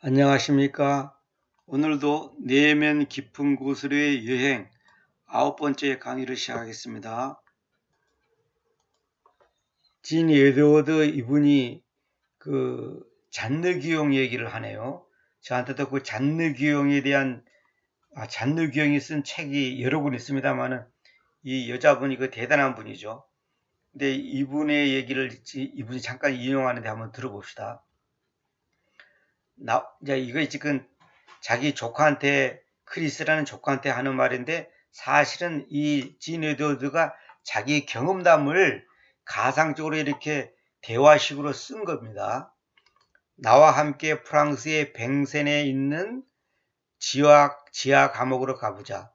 안녕하십니까. 오늘도 내면 깊은 곳으로의 여행 9번째 강의를 시작하겠습니다. 진 에드워드 이분이 잔느귀용 얘기를 하네요. 저한테도 그 잔느귀용에 대한 잔느귀용이 쓴 책이 여러 권 있습니다만은 이 여자분이 그 대단한 분이죠. 근데 이분의 얘기를 이분이 잠깐 인용하는데 한번 들어봅시다. 이제 이거 지금 자기 조카한테 크리스라는 조카한테 하는 말인데 사실은 이 진 에드워드가 자기 경험담을 가상적으로 이렇게 대화식으로 쓴 겁니다. 나와 함께 프랑스의 뱅센에 있는 지하 감옥으로 가보자.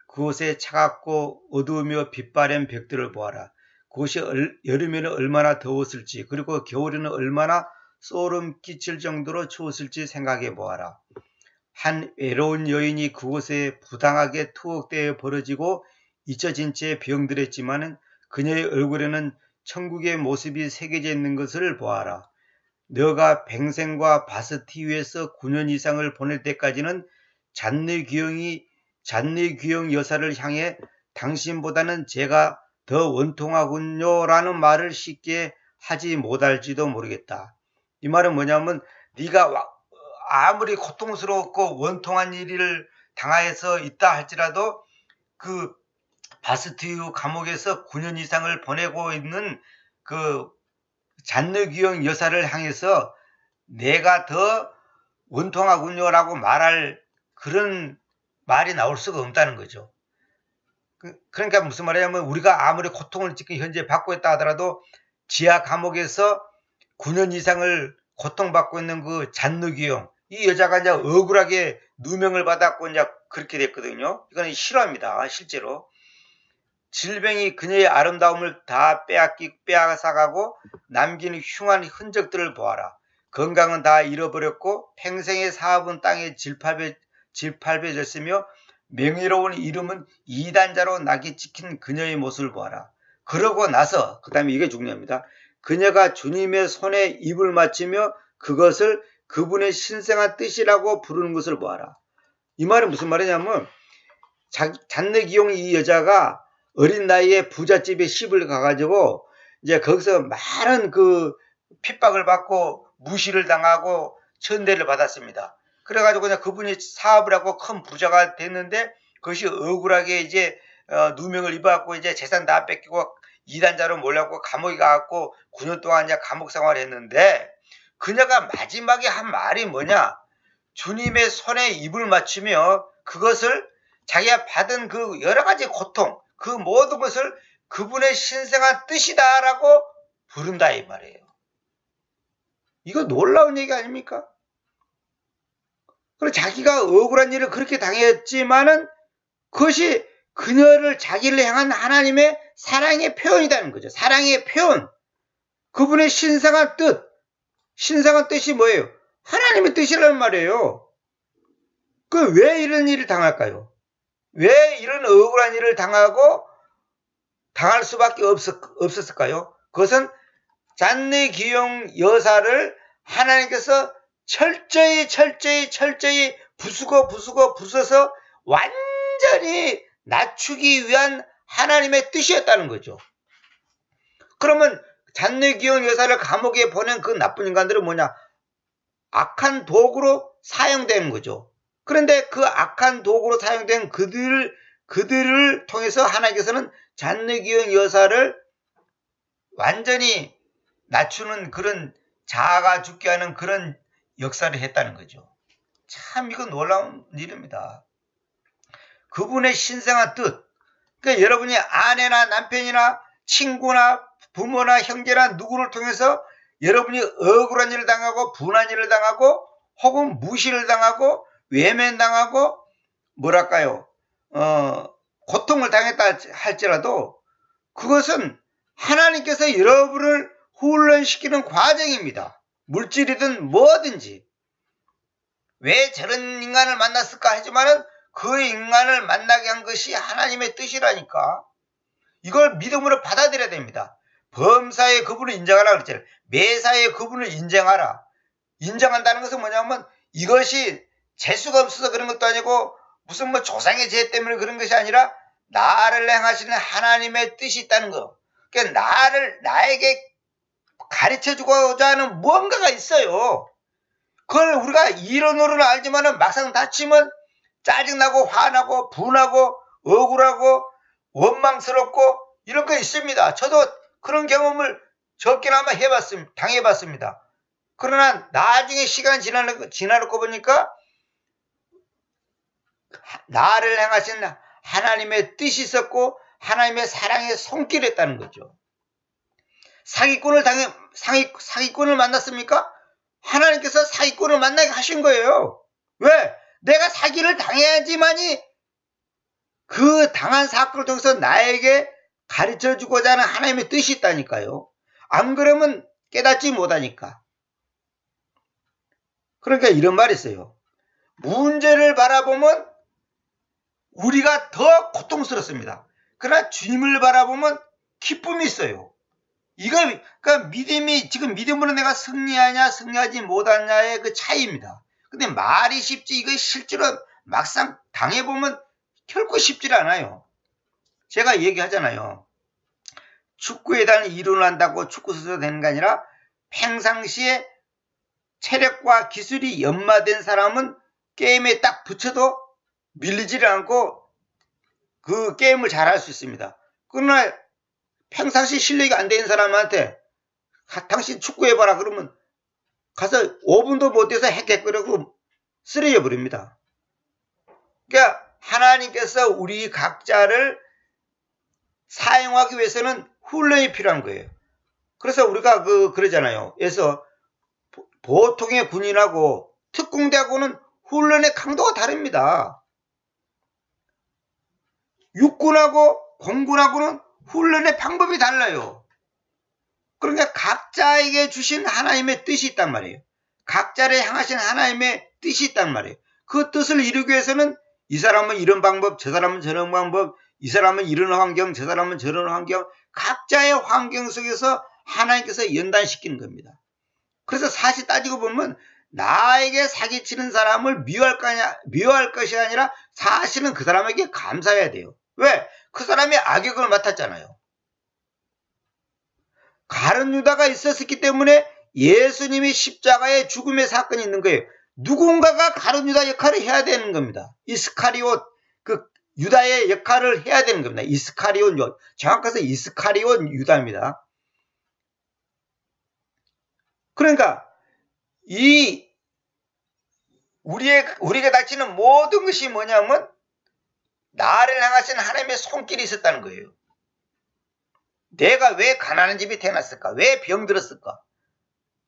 그곳에 차갑고 어두우며 빛바랜 벽들을 보아라. 그곳이 여름에는 얼마나 더웠을지 그리고 겨울에는 얼마나 소름 끼칠 정도로 추웠을지 생각해 보아라. 한 외로운 여인이 그곳에 부당하게 투옥되어 벌어지고 잊혀진 채 병들었지만 그녀의 얼굴에는 천국의 모습이 새겨져 있는 것을 보아라. 너가 뱅센과 바스티유에서 9년 이상을 보낼 때까지는 잔느귀용 여사를 향해 당신보다는 제가 더 원통하군요 라는 말을 쉽게 하지 못할지도 모르겠다. 이 말은 뭐냐면 네가 아무리 고통스럽고 원통한 일을 당하여서 있다 할지라도 그 바스티유 감옥에서 9년 이상을 보내고 있는 그 잔느귀용 여사를 향해서 내가 더 원통하군요 라고 말할 그런 말이 나올 수가 없다는 거죠. 그러니까 무슨 말이냐면 우리가 아무리 고통을 지금 현재 받고 있다 하더라도 지하 감옥에서 9년 이상을 고통받고 있는 그 잔느귀용 이 여자가 이제 억울하게 누명을 받았고 이제 그렇게 됐거든요. 이거는 실화입니다. 실제로 질병이 그녀의 아름다움을 다 빼앗아가고 남긴 흉한 흔적들을 보아라. 건강은 다 잃어버렸고 평생의 사업은 땅에 질팔배졌으며 명예로운 이름은 이단자로 낙이 찍힌 그녀의 모습을 보아라. 그러고 나서 그 다음에 이게 중요합니다. 그녀가 주님의 손에 입을 맞추며 그것을 그분의 신성한 뜻이라고 부르는 것을 보아라. 이 말은 무슨 말이냐면 잔느귀용 이 여자가 어린 나이에 부잣집에 시집을 가가지고 이제 거기서 많은 그 핍박을 받고 무시를 당하고 천대를 받았습니다. 그래가지고 그냥 그분이 사업을 하고 큰 부자가 됐는데 그것이 억울하게 이제 누명을 입어갖고 이제 재산 다 뺏기고 이단자로 몰려갖고 감옥에 가갖고 9년 동안 이제 감옥 생활을 했는데 그녀가 마지막에 한 말이 뭐냐? 주님의 손에 입을 맞추며 그것을 자기가 받은 그 여러 가지 고통, 그 모든 것을 그분의 신성한 뜻이다라고 부른다 이 말이에요. 이거 놀라운 얘기 아닙니까? 그리고 자기가 억울한 일을 그렇게 당했지만은 그것이 그녀를 자기를 향한 하나님의 사랑의 표현이라는 거죠. 사랑의 표현. 그분의 신성한 뜻. 신성한 뜻이 뭐예요? 하나님의 뜻이라는 말이에요. 그 왜 이런 일을 당할까요? 왜 이런 억울한 일을 당할 수밖에 없었을까요? 그것은 잔느귀용 여사를 하나님께서 철저히 부숴서 완전히 낮추기 위한 하나님의 뜻이었다는 거죠. 그러면 잔느귀용 여사를 감옥에 보낸 그 나쁜 인간들은 뭐냐? 악한 도구로 사용되는 거죠. 그런데 그 악한 도구로 사용된 그들을 통해서 하나님께서는 잔느귀용 여사를 완전히 낮추는 그런 자아가 죽게 하는 그런 역사를 했다는 거죠. 참 이거 놀라운 일입니다. 그분의 신성한 뜻. 그러니까 여러분이 아내나 남편이나 친구나 부모나 형제나 누구를 통해서 여러분이 억울한 일을 당하고 분한 일을 당하고 혹은 무시를 당하고 외면당하고 뭐랄까요 고통을 당했다 할지라도 그것은 하나님께서 여러분을 훈련시키는 과정입니다. 물질이든 뭐든지. 왜 저런 인간을 만났을까 하지만은 그 인간을 만나게 한 것이 하나님의 뜻이라니까. 이걸 믿음으로 받아들여야 됩니다. 범사에 그분을 인정하라 그랬잖아요. 매사에 그분을 인정하라. 인정한다는 것은 뭐냐면 이것이 재수가 없어서 그런 것도 아니고 무슨 뭐 조상의 죄 때문에 그런 것이 아니라 나를 행하시는 하나님의 뜻이 있다는 거. 그러니까 나에게 가르쳐 주고자 하는 무언가가 있어요. 그걸 우리가 이론으로는 알지만은 막상 다치면 짜증나고 화나고 분하고 억울하고 원망스럽고 이런 거 있습니다. 저도 그런 경험을 적게나마 당해봤습니다. 그러나 나중에 시간이 지나놓고 보니까 나를 행하신 하나님의 뜻이 있었고 하나님의 사랑의 손길이었다는 거죠. 사기꾼을 만났습니까? 하나님께서 사기꾼을 만나게 하신 거예요. 왜? 내가 사기를 당해야지만이 그 당한 사건을 통해서 나에게 가르쳐주고자 하는 하나님의 뜻이 있다니까요. 안 그러면 깨닫지 못하니까. 그러니까 이런 말이 있어요. 문제를 바라보면 우리가 더 고통스럽습니다. 그러나 주님을 바라보면 기쁨이 있어요. 그러니까 지금 믿음으로 내가 승리하냐, 승리하지 못하냐의 그 차이입니다. 근데 말이 쉽지, 이거 실제로 막상 당해보면 결코 쉽지 않아요. 제가 얘기하잖아요. 축구에 대한 이론을 한다고 축구 선수가 되는 게 아니라 평상시에 체력과 기술이 연마된 사람은 게임에 딱 붙여도 밀리지를 않고 그 게임을 잘할 수 있습니다. 그러나 평상시 실력이 안 되는 사람한테 당신 축구해봐라 그러면 가서 5분도 못 돼서 헥헥거리고 쓰러져 버립니다. 그러니까 하나님께서 우리 각자를 사용하기 위해서는 훈련이 필요한 거예요. 그래서 우리가 그러잖아요. 그래서 보통의 군인하고 특공대하고는 훈련의 강도가 다릅니다. 육군하고 공군하고는 훈련의 방법이 달라요. 그러니까 각자에게 주신 하나님의 뜻이 있단 말이에요. 각자를 향하신 하나님의 뜻이 있단 말이에요. 그 뜻을 이루기 위해서는 이 사람은 이런 방법, 저 사람은 저런 방법, 이 사람은 이런 환경, 저 사람은 저런 환경, 각자의 환경 속에서 하나님께서 연단시키는 겁니다. 그래서 사실 따지고 보면 나에게 사기치는 사람을 미워할 것이 아니라 사실은 그 사람에게 감사해야 돼요. 왜? 그 사람이 악역을 맡았잖아요. 가룟 유다가 있었기 때문에 예수님이 십자가의 죽음의 사건이 있는 거예요. 누군가가 가룟 유다 역할을 해야 되는 겁니다. 이스카리옷, 유다의 역할을 해야 되는 겁니다. 정확해서 이스카리온 유다입니다. 그러니까 우리에게 닥치는 모든 것이 뭐냐면 나를 향하신 하나님의 손길이 있었다는 거예요. 내가 왜 가난한 집에 태어났을까? 왜 병들었을까?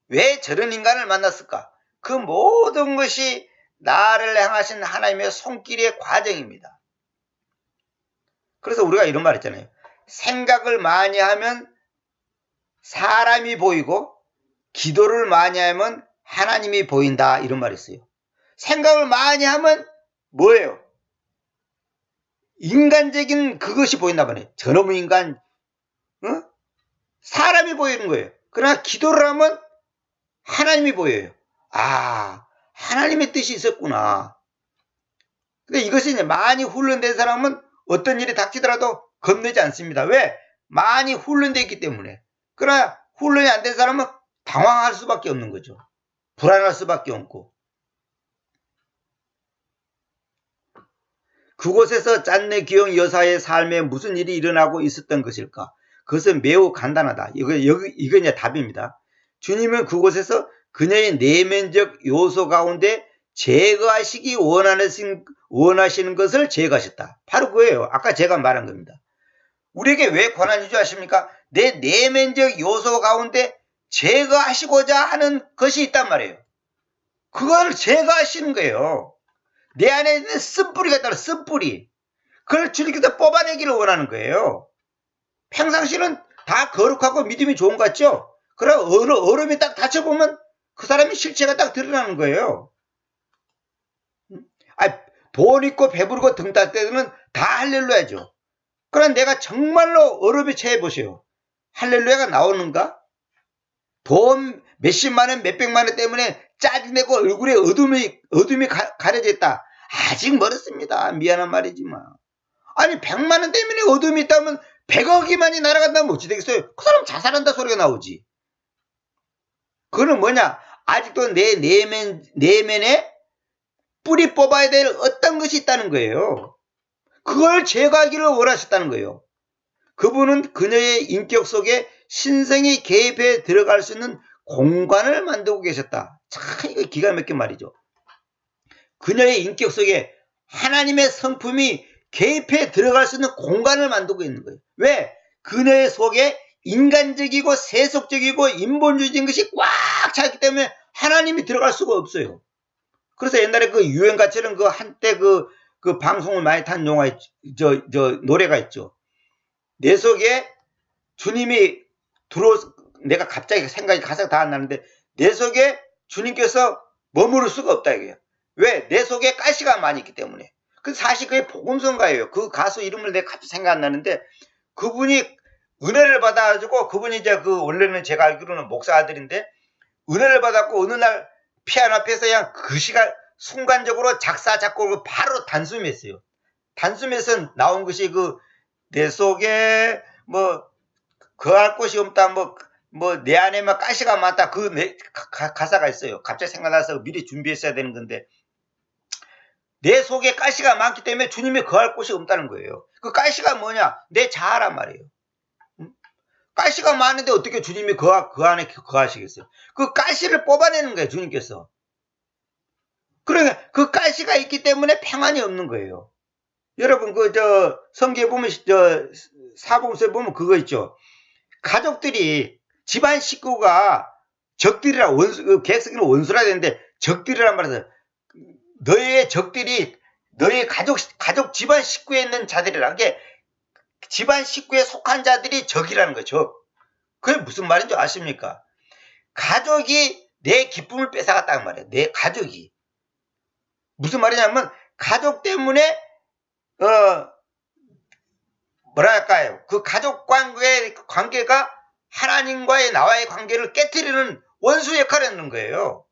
왜 저런 인간을 만났을까? 그 모든 것이 나를 향하신 하나님의 손길의 과정입니다. 그래서 우리가 이런 말 했잖아요. 생각을 많이 하면 사람이 보이고 기도를 많이 하면 하나님이 보인다, 이런 말이 있어요. 생각을 많이 하면 뭐예요? 인간적인 그것이 보인단 말이에요. 저놈의 인간, 사람이 보이는 거예요. 그러나 기도를 하면 하나님이 보여요. 아, 하나님의 뜻이 있었구나. 근데 이것이 이제 많이 훈련된 사람은 어떤 일이 닥치더라도 겁내지 않습니다. 왜? 많이 훈련되어 있기 때문에. 그러나 훈련이 안 된 사람은 당황할 수밖에 없는 거죠. 불안할 수밖에 없고. 그곳에서 짠내 기용 여사의 삶에 무슨 일이 일어나고 있었던 것일까? 그것은 매우 간단하다. 이거 이제 답입니다. 주님은 그곳에서 그녀의 내면적 요소 가운데 제거하시기 원하시는 것을 제거하셨다. 바로 그거예요. 아까 제가 말한 겁니다. 우리에게 왜 권한이 주십니까? 내 내면적 요소 가운데 제거하시고자 하는 것이 있단 말이에요. 그걸 제거하시는 거예요. 내 안에 있는 쓴뿌리가 있다. 쓴뿌리. 그걸 주님께서 뽑아내기를 원하는 거예요. 평상시는 다 거룩하고 믿음이 좋은 것 같죠? 그럼 얼음이 딱 닫혀보면 그 사람의 실체가 딱 드러나는 거예요. 돈 있고 배부르고 등 딸 때는 다 할렐루야죠. 그럼 내가 정말로 얼음에 처해 보세요. 할렐루야가 나오는가? 돈 몇십만 원, 몇백만 원 때문에 짜증내고 얼굴에 어둠이 가려져 있다. 아직 멀었습니다. 미안한 말이지만. 아니 100만 원 때문에 어둠이 있다면 100억이만이 날아간다면 어찌 되겠어요? 그 사람 자살한다 소리가 나오지. 그거는 뭐냐? 아직도 내 내면에 뿌리 뽑아야 될 어떤 것이 있다는 거예요. 그걸 제거하기를 원하셨다는 거예요. 그분은 그녀의 인격 속에 신성이 개입해 들어갈 수 있는 공간을 만들고 계셨다. 참 이거 기가 막힌 말이죠. 그녀의 인격 속에 하나님의 성품이 개입해 들어갈 수 있는 공간을 만들고 있는 거예요. 왜? 그녀의 속에 인간적이고 세속적이고 인본주의적인 것이 꽉 차있기 때문에 하나님이 들어갈 수가 없어요. 그래서 옛날에 그 유행가처럼 그 한때 그 방송을 많이 탄 영화, 노래가 있죠. 내 속에 주님이 내가 갑자기 생각이 가사가 다 안 나는데, 내 속에 주님께서 머무를 수가 없다 이게요. 왜? 내 속에 가시가 많이 있기 때문에. 그 사실 그게 복음성가예요. 그 가수 이름을 내가 갑자기 생각 안 나는데, 그분이 은혜를 받아가지고, 그분이 이제 원래는 제가 알기로는 목사 아들인데, 은혜를 받았고, 어느 날 피아노 앞에서 그냥 그 시간, 순간적으로 작사, 작곡을 바로 단숨했어요. 단숨에서 나온 것이 내 속에 거할 곳이 없다, 내 안에만 가시가 많다, 가사가 있어요. 갑자기 생각나서 미리 준비했어야 되는 건데, 내 속에 가시가 많기 때문에 주님이 거할 곳이 없다는 거예요. 그 가시가 뭐냐? 내 자아란 말이에요. 가시가 많은데 어떻게 주님이 그 안에 거하시겠어요? 그 가시를 뽑아내는 거예요, 주님께서. 그러니까 그 가시가 있기 때문에 평안이 없는 거예요. 여러분, 성경에 보면, 사복음서에 보면 그거 있죠. 가족들이, 집안 식구가 적들이라, 개혁성기는 원수라 되는데, 적들이란 말이에요. 너의 적들이, 너의 가족 집안 식구에 있는 자들이라는 게, 집안 식구에 속한 자들이 적이라는 거죠. 그게 무슨 말인지 아십니까? 가족이 내 기쁨을 뺏어갔다는 말이에요. 내 가족이. 무슨 말이냐면, 가족 때문에, 뭐랄까요. 그 가족 관계가 하나님과의 나와의 관계를 깨트리는 원수 역할을 하는 거예요.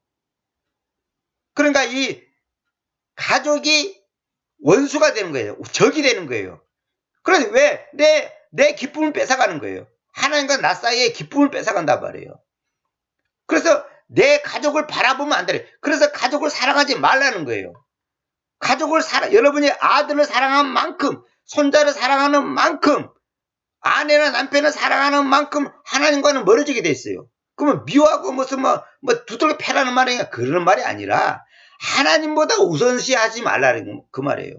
그러니까 이 가족이 원수가 되는 거예요. 적이 되는 거예요. 그런데 왜? 내 기쁨을 뺏어가는 거예요. 하나님과 나 사이에 기쁨을 뺏어간단 말이에요. 그래서 내 가족을 바라보면 안 돼. 그래서 가족을 사랑하지 말라는 거예요. 여러분이 아들을 사랑하는 만큼, 손자를 사랑하는 만큼, 아내나 남편을 사랑하는 만큼 하나님과는 멀어지게 돼 있어요. 그러면 미워하고 무슨 두들겨 패라는 말이냐? 그런 말이 아니라 하나님보다 우선시하지 말라는 그 말이에요.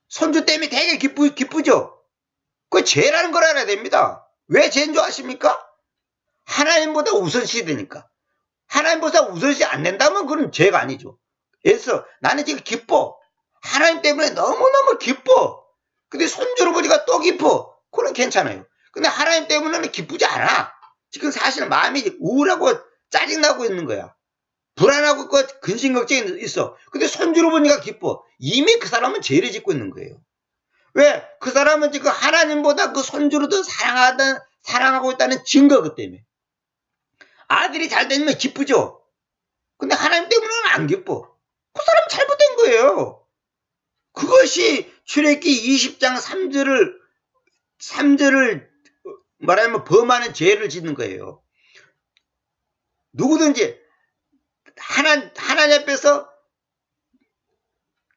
손주 때문에 되게 기쁘죠? 그게 죄라는 걸 알아야 됩니다. 왜 죄인 줄 아십니까? 하나님보다 우선시 되니까. 하나님보다 우선시 안 된다면 그건 죄가 아니죠. 그래서 나는 지금 기뻐. 하나님 때문에 너무너무 기뻐. 근데 손주를 보니까 또 기뻐. 그건 괜찮아요. 근데 하나님 때문에는 기쁘지 않아. 지금 사실 마음이 우울하고 짜증나고 있는 거야. 불안하고 근심 걱정이 있어. 근데 손주를 보니까 기뻐. 이미 그 사람은 죄를 짓고 있는 거예요. 왜? 그 사람은 지금 하나님보다 그 손주를 더 사랑하고 있다는 증거 때문에. 아들이 잘 되면 기쁘죠? 근데 하나님 때문에는 안 기뻐. 그 사람 잘못된 거예요. 그것이 출애굽기 20장 3절을 말하면 범하는 죄를 짓는 거예요. 누구든지 하나님 앞에서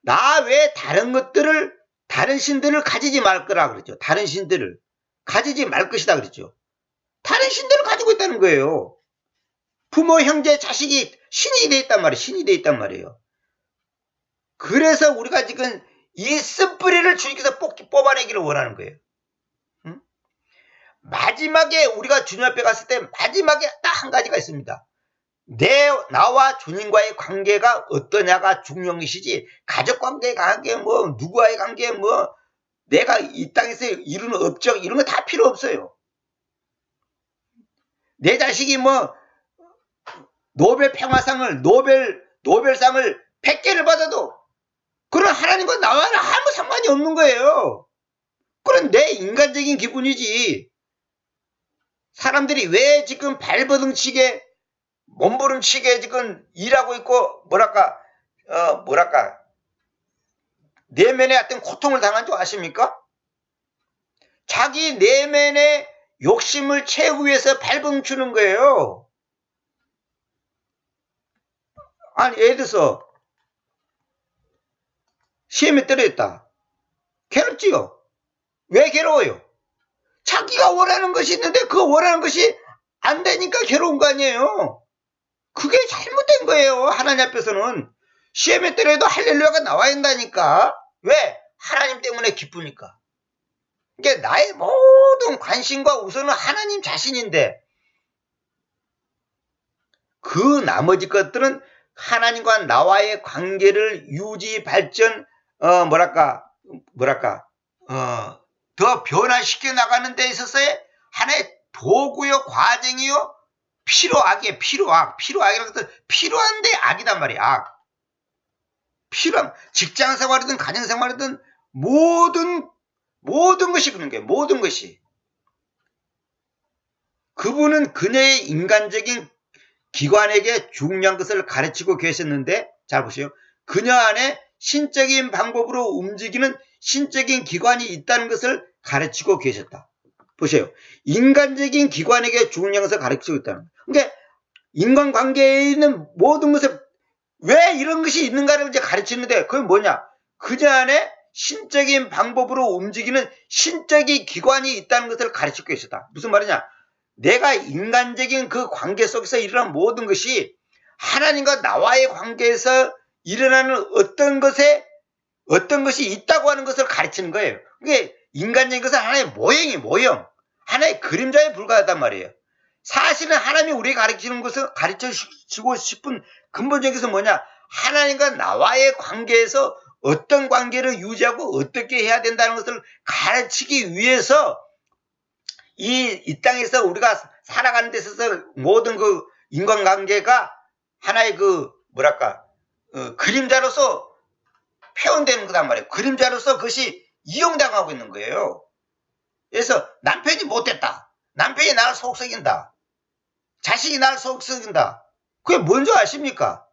나 외에 다른 신들을 가지지 말 거라 그랬죠. 다른 신들을 가지지 말 것이다 그랬죠. 다른 신들을 가지고 있다는 거예요. 부모, 형제, 자식이 신이 돼 있단 말이에요. 신이 돼 있단 말이에요. 그래서 우리가 지금 이 쓴뿌리를 주님께서 뽑아내기를 원하는 거예요. 응? 마지막에 우리가 주님 앞에 갔을 때 마지막에 딱 한 가지가 있습니다. 나와 주님과의 관계가 어떠냐가 중요이시지, 가족 관계, 누구와의 관계, 내가 이 땅에서 이루는 업적, 이런 거 다 필요 없어요. 내 자식이 노벨 평화상을, 노벨상을 100개를 받아도, 그런 하나님과 나와는 아무 상관이 없는 거예요. 그건 내 인간적인 기분이지. 사람들이 왜 지금 발버둥치게 몸부림치게 지금 일하고 있고 뭐랄까 내면에 어떤 고통을 당한 줄 아십니까? 자기 내면의 욕심을 채우기 위해서 발버둥치는 거예요. 아니 예를 들어서 시험에 떨어졌다. 괴롭지요. 왜 괴로워요? 자기가 원하는 것이 있는데 그 원하는 것이 안 되니까 괴로운 거 아니에요. 그게 잘못된 거예요. 하나님 앞에서는. 시험에 떨어져도 할렐루야가 나와야 한다니까. 왜? 하나님 때문에 기쁘니까. 그러니까 나의 모든 관심과 우선은 하나님 자신인데 그 나머지 것들은 하나님과 나와의 관계를 유지 발전 더 변화시켜 나가는 데 있어서의 하나의 도구요 과정이요 필요악이에요. 필요악이라는 것은 필요한데 악이단 말이야. 악. 필요한 직장생활이든 가정생활이든 모든 것이 그런 거예요. 모든 것이. 그분은 그녀의 인간적인 기관에게 중요한 것을 가르치고 계셨는데 잘 보세요. 그녀 안에 신적인 방법으로 움직이는 신적인 기관이 있다는 것을 가르치고 계셨다. 보세요. 인간적인 기관에게 중요한 것을 가르치고 있다는 거예요. 그러니까 인간관계에 있는 모든 것을 왜 이런 것이 있는가를 이제 가르치는데 그게 뭐냐? 그녀 안에 신적인 방법으로 움직이는 신적인 기관이 있다는 것을 가르치고 계셨다. 무슨 말이냐? 내가 인간적인 그 관계 속에서 일어나는 모든 것이 하나님과 나와의 관계에서 일어나는 어떤 것이 있다고 하는 것을 가르치는 거예요. 그게 인간적인 것은 하나의 모형, 하나의 그림자에 불과하단 말이에요. 사실은 하나님이 우리에게 가르치고 싶은 근본적인 것은 뭐냐? 하나님과 나와의 관계에서 어떤 관계를 유지하고 어떻게 해야 된다는 것을 가르치기 위해서 이 땅에서 우리가 살아가는 데 있어서 모든 그 인간관계가 하나의 그림자로서 표현되는 거단 말이에요. 그림자로서 그것이 이용당하고 있는 거예요. 그래서 남편이 못됐다. 남편이 나를 속썩인다. 자식이 나를 속썩인다. 그게 뭔지 아십니까?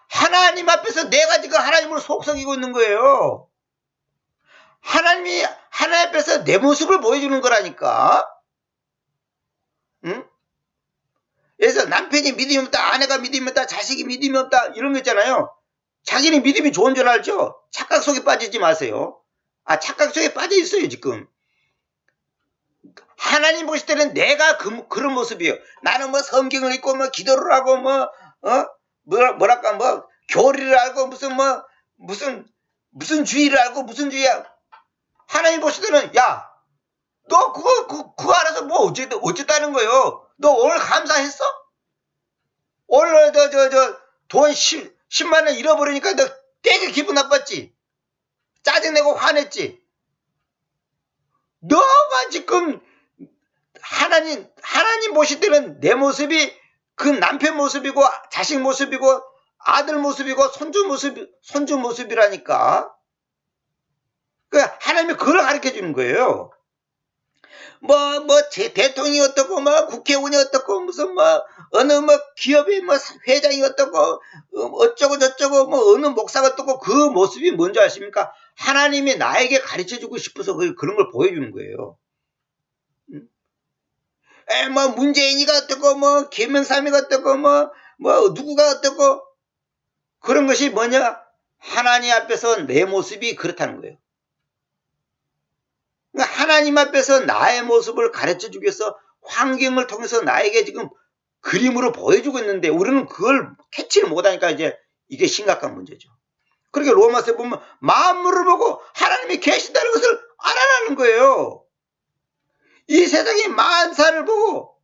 하나님 앞에서 내가 지금 하나님을 속썩이고 있는 거예요. 하나님 앞에서 내 모습을 보여주는 거라니까. 응? 그래서 남편이 믿음이 없다, 아내가 믿음이 없다, 자식이 믿음이 없다 이런 거 있잖아요. 자기는 믿음이 좋은 줄 알죠? 착각 속에 빠지지 마세요. 착각 속에 빠져 있어요 지금. 하나님 보실 때는 내가 그런 모습이에요. 나는 뭐 성경을 읽고 뭐 기도를 하고 교리를 알고 무슨 주의를 알고 무슨 주의야. 하나님 보실 때는 야, 너 그거 알아서 뭐 어쨌다는 거예요. 너 오늘 감사했어? 오늘 돈 10만 원 잃어버리니까 너 되게 기분 나빴지? 짜증내고 화냈지? 너가 지금 하나님 보실 때는 내 모습이 그 남편 모습이고 자식 모습이고 아들 모습이고 손주 모습이라니까. 하나님이 그걸 가르쳐 주는 거예요. 제 대통령이 어떻고, 국회의원이 어떻고, 무슨, 어느, 기업의, 회장이 어떻고, 어쩌고 저쩌고, 어느 목사가 어떻고, 그 모습이 뭔지 아십니까? 하나님이 나에게 가르쳐 주고 싶어서 그런 걸 보여주는 거예요. 문재인이가 어떻고, 김영삼이가 어떻고, 누구가 어떻고, 그런 것이 뭐냐? 하나님 앞에서 내 모습이 그렇다는 거예요. 하나님 앞에서 나의 모습을 가르쳐 주기 위해서 환경을 통해서 나에게 지금 그림으로 보여주고 있는데 우리는 그걸 캐치를 못하니까 이제 이게 심각한 문제죠. 그렇게 로마서에 보면 만물을 보고 하나님이 계신다는 것을 알아라는 거예요. 이 세상의 만사를 보고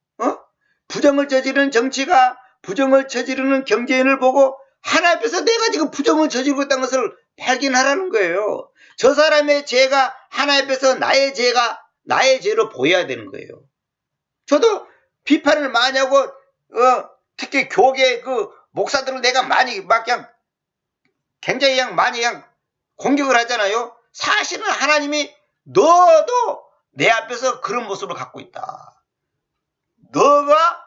부정을 저지르는 정치가 부정을 저지르는 경제인을 보고 하나님 앞에서 내가 지금 부정을 저지르고 있다는 것을 발견하라는 거예요. 저 사람의 죄가 하나님 앞에서 나의 죄로 보여야 되는 거예요. 저도 비판을 많이 하고 특히 교계 그 목사들을 내가 많이 굉장히 많이 공격을 하잖아요. 사실은 하나님이 너도 내 앞에서 그런 모습을 갖고 있다. 너가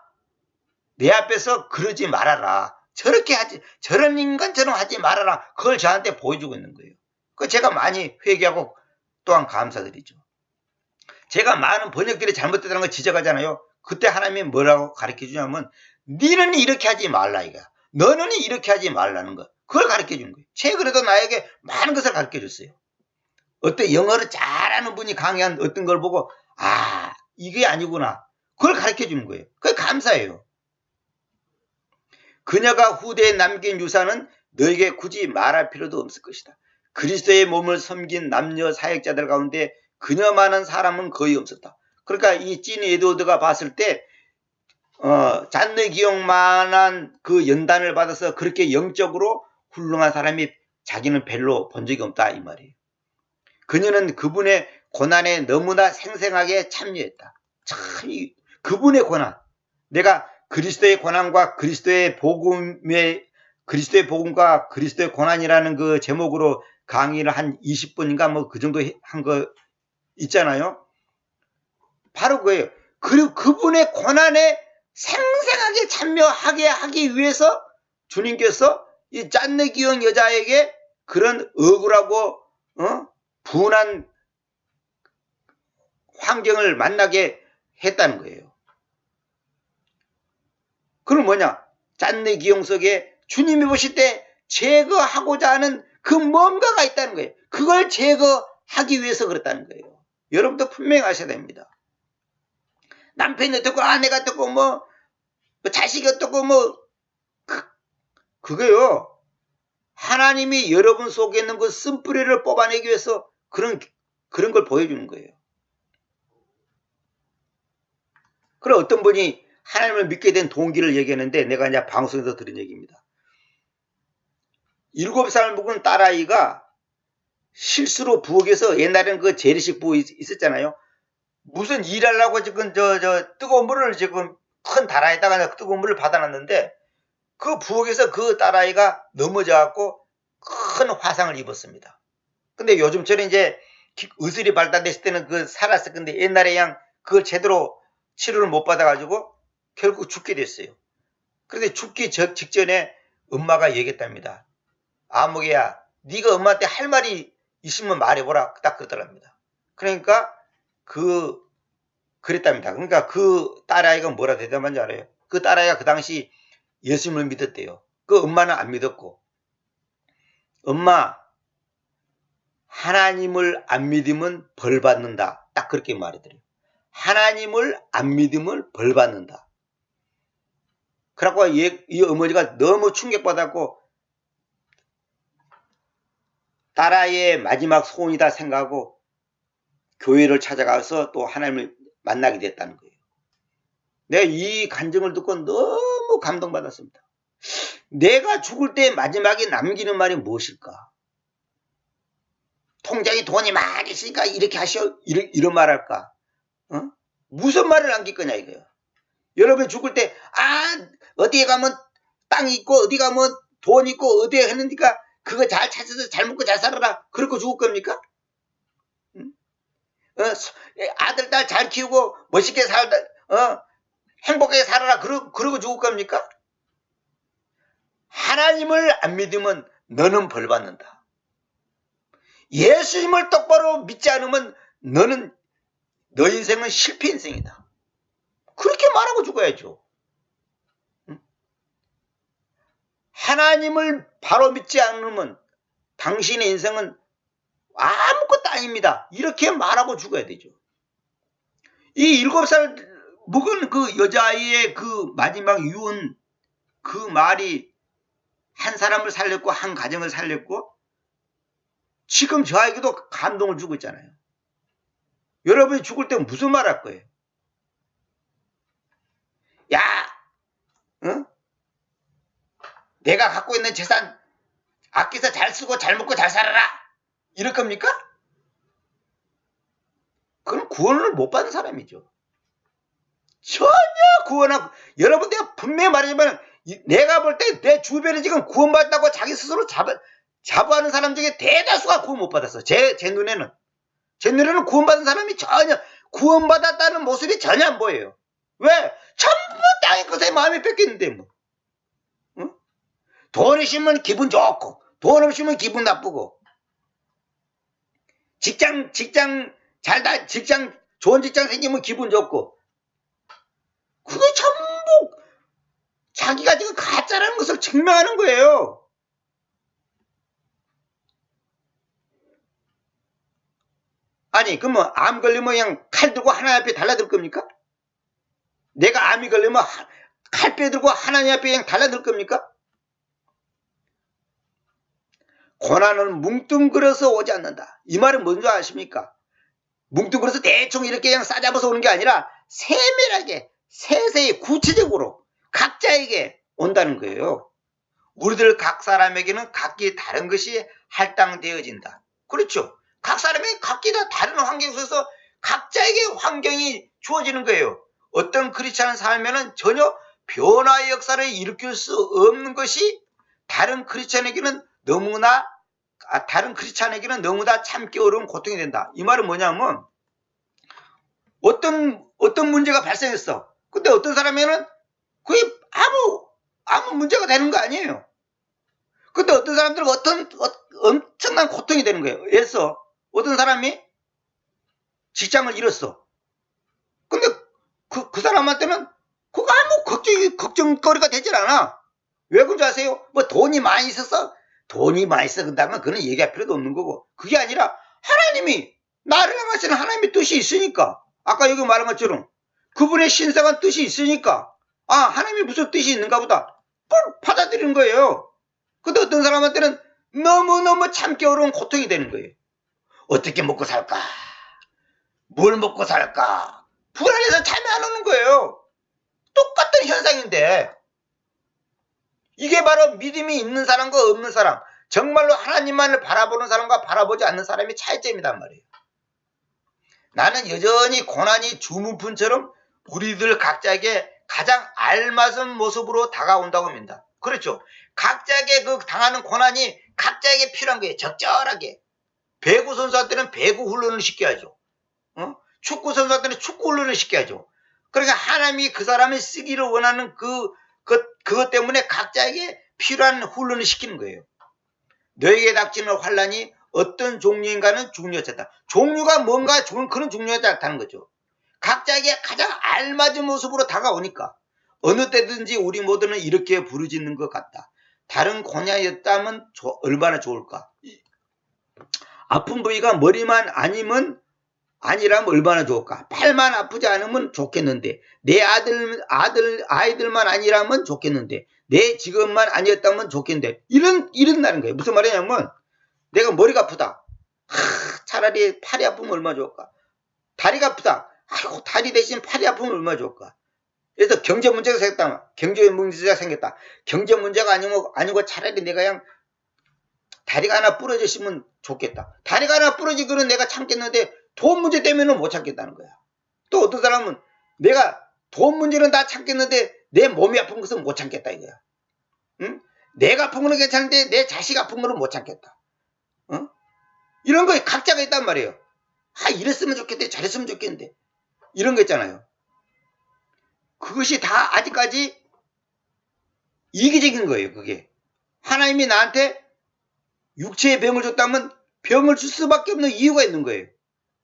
내 앞에서 그러지 말아라. 저런 인간처럼 하지 말아라. 그걸 저한테 보여주고 있는 거예요. 그 제가 많이 회개하고 또한 감사드리죠. 제가 많은 번역들이 잘못됐다는 걸 지적하잖아요. 그때 하나님이 뭐라고 가르쳐 주냐면, 니는 이렇게 하지 말라 이거야. 너는 이렇게 하지 말라는 거. 그걸 가르쳐 준 거예요. 최근에도 나에게 많은 것을 가르쳐 줬어요. 어때 영어를 잘하는 분이 강의한 어떤 걸 보고, 아, 이게 아니구나. 그걸 가르쳐 주는 거예요. 그게 감사해요. 그녀가 후대에 남긴 유산은 너에게 굳이 말할 필요도 없을 것이다. 그리스도의 몸을 섬긴 남녀 사역자들 가운데 그녀만한 사람은 거의 없었다. 그러니까 이 찐 에드워드가 봤을 때 잔느 기용만한 그 연단을 받아서 그렇게 영적으로 훌륭한 사람이 자기는 별로 본 적이 없다 이 말이에요. 그녀는 그분의 고난에 너무나 생생하게 참여했다. 참, 그분의 고난. 내가 그리스도의 고난과 그리스도의 복음과 그리스도의 고난이라는 그 제목으로 강의를 한 20분인가 뭐 그 정도 한 거 있잖아요. 바로 그거예요. 그리고 그분의 고난에 생생하게 참여하게 하기 위해서 주님께서 이 짠내기형 여자에게 그런 억울하고 분한 환경을 만나게 했다는 거예요. 그럼 뭐냐? 짠내기형 속에 주님이 보실 때 제거하고자 하는 그 뭔가가 있다는 거예요. 그걸 제거하기 위해서 그렇다는 거예요. 여러분도 분명히 아셔야 됩니다. 남편이 어떻고 아내가 어떻고 뭐 자식이 어떻고 그거요. 하나님이 여러분 속에 있는 그 쓴뿌리를 뽑아내기 위해서 그런 걸 보여주는 거예요. 그럼 어떤 분이 하나님을 믿게 된 동기를 얘기했는데 내가 이제 방송에서 들은 얘기입니다. 7살 묵은 딸아이가 실수로 부엌에서 옛날에는 그 재래식 부엌 있었잖아요. 무슨 일하려고 지금 뜨거운 물을 지금 큰 다라에다가 뜨거운 물을 받아놨는데 그 부엌에서 그 딸아이가 넘어져갖고 큰 화상을 입었습니다. 근데 요즘처럼 이제 의술이 발달됐을 때는 그 살았을 건데 옛날에 그냥 그걸 제대로 치료를 못 받아가지고 결국 죽게 됐어요. 그런데 죽기 직전에 엄마가 얘기했답니다. 아무개야, 네가 엄마한테 할 말이 있으면 말해보라. 딱 그러더랍니다. 그러니까 그랬답니다. 그러니까 그 딸아이가 뭐라 대답한지 알아요? 그 딸아이가 그 당시 예수님을 믿었대요. 그 엄마는 안 믿었고, 엄마, 하나님을 안 믿으면 벌 받는다. 딱 그렇게 말하더래요. 하나님을 안 믿으면 벌 받는다. 그래갖고 이 어머니가 너무 충격받았고 딸아이의 마지막 소원이다 생각하고 교회를 찾아가서 또 하나님을 만나게 됐다는 거예요. 내가 이 간증을 듣고 너무 감동받았습니다. 내가 죽을 때 마지막에 남기는 말이 무엇일까? 통장에 돈이 많이 있으니까 이렇게 하시오. 이런 말 할까? 무슨 말을 남길 거냐 이거예요. 여러분 죽을 때 어디에 가면 땅이 있고 어디 가면 돈 있고 어디에 했는니까 그거 잘 찾아서 잘 먹고 잘 살아라. 그러고 죽을 겁니까? 아들 딸 잘 키우고 멋있게 살다 행복하게 살아라. 그러고 죽을 겁니까? 하나님을 안 믿으면 너는 벌 받는다. 예수님을 똑바로 믿지 않으면 너 인생은 실패 인생이다. 그렇게 말하고 죽어야죠. 하나님을 바로 믿지 않으면 당신의 인생은 아무것도 아닙니다. 이렇게 말하고 죽어야 되죠. 이 7살 묵은 그 여자아이의 그 마지막 유언, 그 말이 한 사람을 살렸고 한 가정을 살렸고 지금 저에게도 감동을 주고 있잖아요. 여러분이 죽을 때 무슨 말 할 거예요? 야, 내가 갖고 있는 재산 아껴서 잘 쓰고 잘 먹고 잘 살아라. 이럴 겁니까? 그건 구원을 못 받은 사람이죠. 전혀 구원하고 여러분 내가 분명히 말하지만 내가 볼 때 내 주변에 지금 구원받았다고 자기 스스로 자부하는 사람 중에 대다수가 구원 못 받았어. 제 눈에는 구원받은 사람이 전혀 구원받았다는 모습이 전혀 안 보여요. 왜? 전부 땅의 것에 마음이 뺏겼는데 뭐. 응? 돈 있으면 기분 좋고 돈 없으면 기분 나쁘고 직장 좋은 직장 생기면 기분 좋고 그게 전부 자기가 지금 가짜라는 것을 증명하는 거예요. 아니 그러면 암 걸리면 그냥 칼 들고 하나님 앞에 달라들 겁니까? 내가 암이 걸리면 칼 빼들고 하나님 앞에 그냥 달라들 겁니까? 고난은 뭉뚱그려서 오지 않는다. 이 말은 뭔지 아십니까? 뭉뚱그려서 대충 이렇게 그냥 싸잡아서 오는 게 아니라 세밀하게 세세히 구체적으로 각자에게 온다는 거예요. 우리들 각 사람에게는 각기 다른 것이 할당되어진다. 그렇죠. 각 사람이 각기 다 다른 환경 속에서 각자에게 환경이 주어지는 거예요. 어떤 크리스찬을 살면은 전혀 변화의 역사를 일으킬 수 없는 것이 다른 크리스찬에게는 너무나 참기 어려운 고통이 된다. 이 말은 뭐냐면 어떤 문제가 발생했어. 근데 어떤 사람에게는 그게 아무 문제가 되는 거 아니에요. 근데 어떤 사람들은 엄청난 고통이 되는 거예요. 예를 들어서 어떤 사람이 직장을 잃었어. 근데 그 사람한테는 그거 아무 걱정거리가 되질 않아. 왜 그런지 아세요? 뭐 돈이 많이 있어서 그다음에 그건 얘기할 필요도 없는 거고. 그게 아니라 하나님이 나를 향하시는 하나님의 뜻이 있으니까. 아까 여기 말한 것처럼 그분의 신성한 뜻이 있으니까 하나님이 무슨 뜻이 있는가 보다. 그걸 받아들이는 거예요. 근데 어떤 사람한테는 너무너무 참기 어려운 고통이 되는 거예요. 어떻게 먹고 살까? 뭘 먹고 살까? 불안해서 잠이 안 오는 거예요. 똑같은 현상인데 이게 바로 믿음이 있는 사람과 없는 사람, 정말로 하나님만을 바라보는 사람과 바라보지 않는 사람의 차이점이란 말이에요. 나는 여전히 고난이 주문푼처럼 우리들 각자에게 가장 알맞은 모습으로 다가온다고 합니다. 그렇죠. 각자에게 그 당하는 고난이 각자에게 필요한 거예요. 적절하게. 배구 선수한테는 배구 훈련을 시켜야죠. 축구 선수한테는 축구 훈련을 시켜야죠. 그러니까 하나님이 그 사람이 쓰기를 원하는 그것 때문에 각자에게 필요한 훈련을 시키는 거예요. 너에게 닥치는 환난이 어떤 종류인가는 중요하지 않다. 종류가 뭔가 좋은 그런 중요하지 않다는 거죠. 각자에게 가장 알맞은 모습으로 다가오니까 어느 때든지 우리 모두는 이렇게 부르짖는 것 같다. 다른 고난이었다면 얼마나 좋을까. 아픈 부위가 머리만 아니라면 얼마나 좋을까. 팔만 아프지 않으면 좋겠는데 내 아이들만 아니라면 좋겠는데 내 직업만 아니었다면 좋겠는데 이런다는 거예요. 무슨 말이냐면 내가 머리가 아프다. 차라리 팔이 아프면 얼마나 좋을까. 다리가 아프다. 아이고 다리 대신 팔이 아프면 얼마나 좋을까. 그래서 경제 문제가 생겼다. 경제 문제가 아니고 차라리 내가 그냥 다리가 하나 부러졌으면 좋겠다. 다리가 하나 부러지고는 내가 참겠는데 돈 문제 때문에는 못 참겠다는 거야. 또 어떤 사람은 내가 돈 문제는 다 참겠는데 내 몸이 아픈 것은 못 참겠다 이거야. 응? 내가 아픈 거는 괜찮은데 내 자식 아픈 거는 못 참겠다. 이런 거에 각자가 있단 말이에요. 이랬으면 좋겠대, 저랬으면 좋겠는데. 이런 거 있잖아요. 그것이 다 아직까지 이기적인 거예요, 그게. 하나님이 나한테 육체의 병을 줬다면 병을 줄 수밖에 없는 이유가 있는 거예요.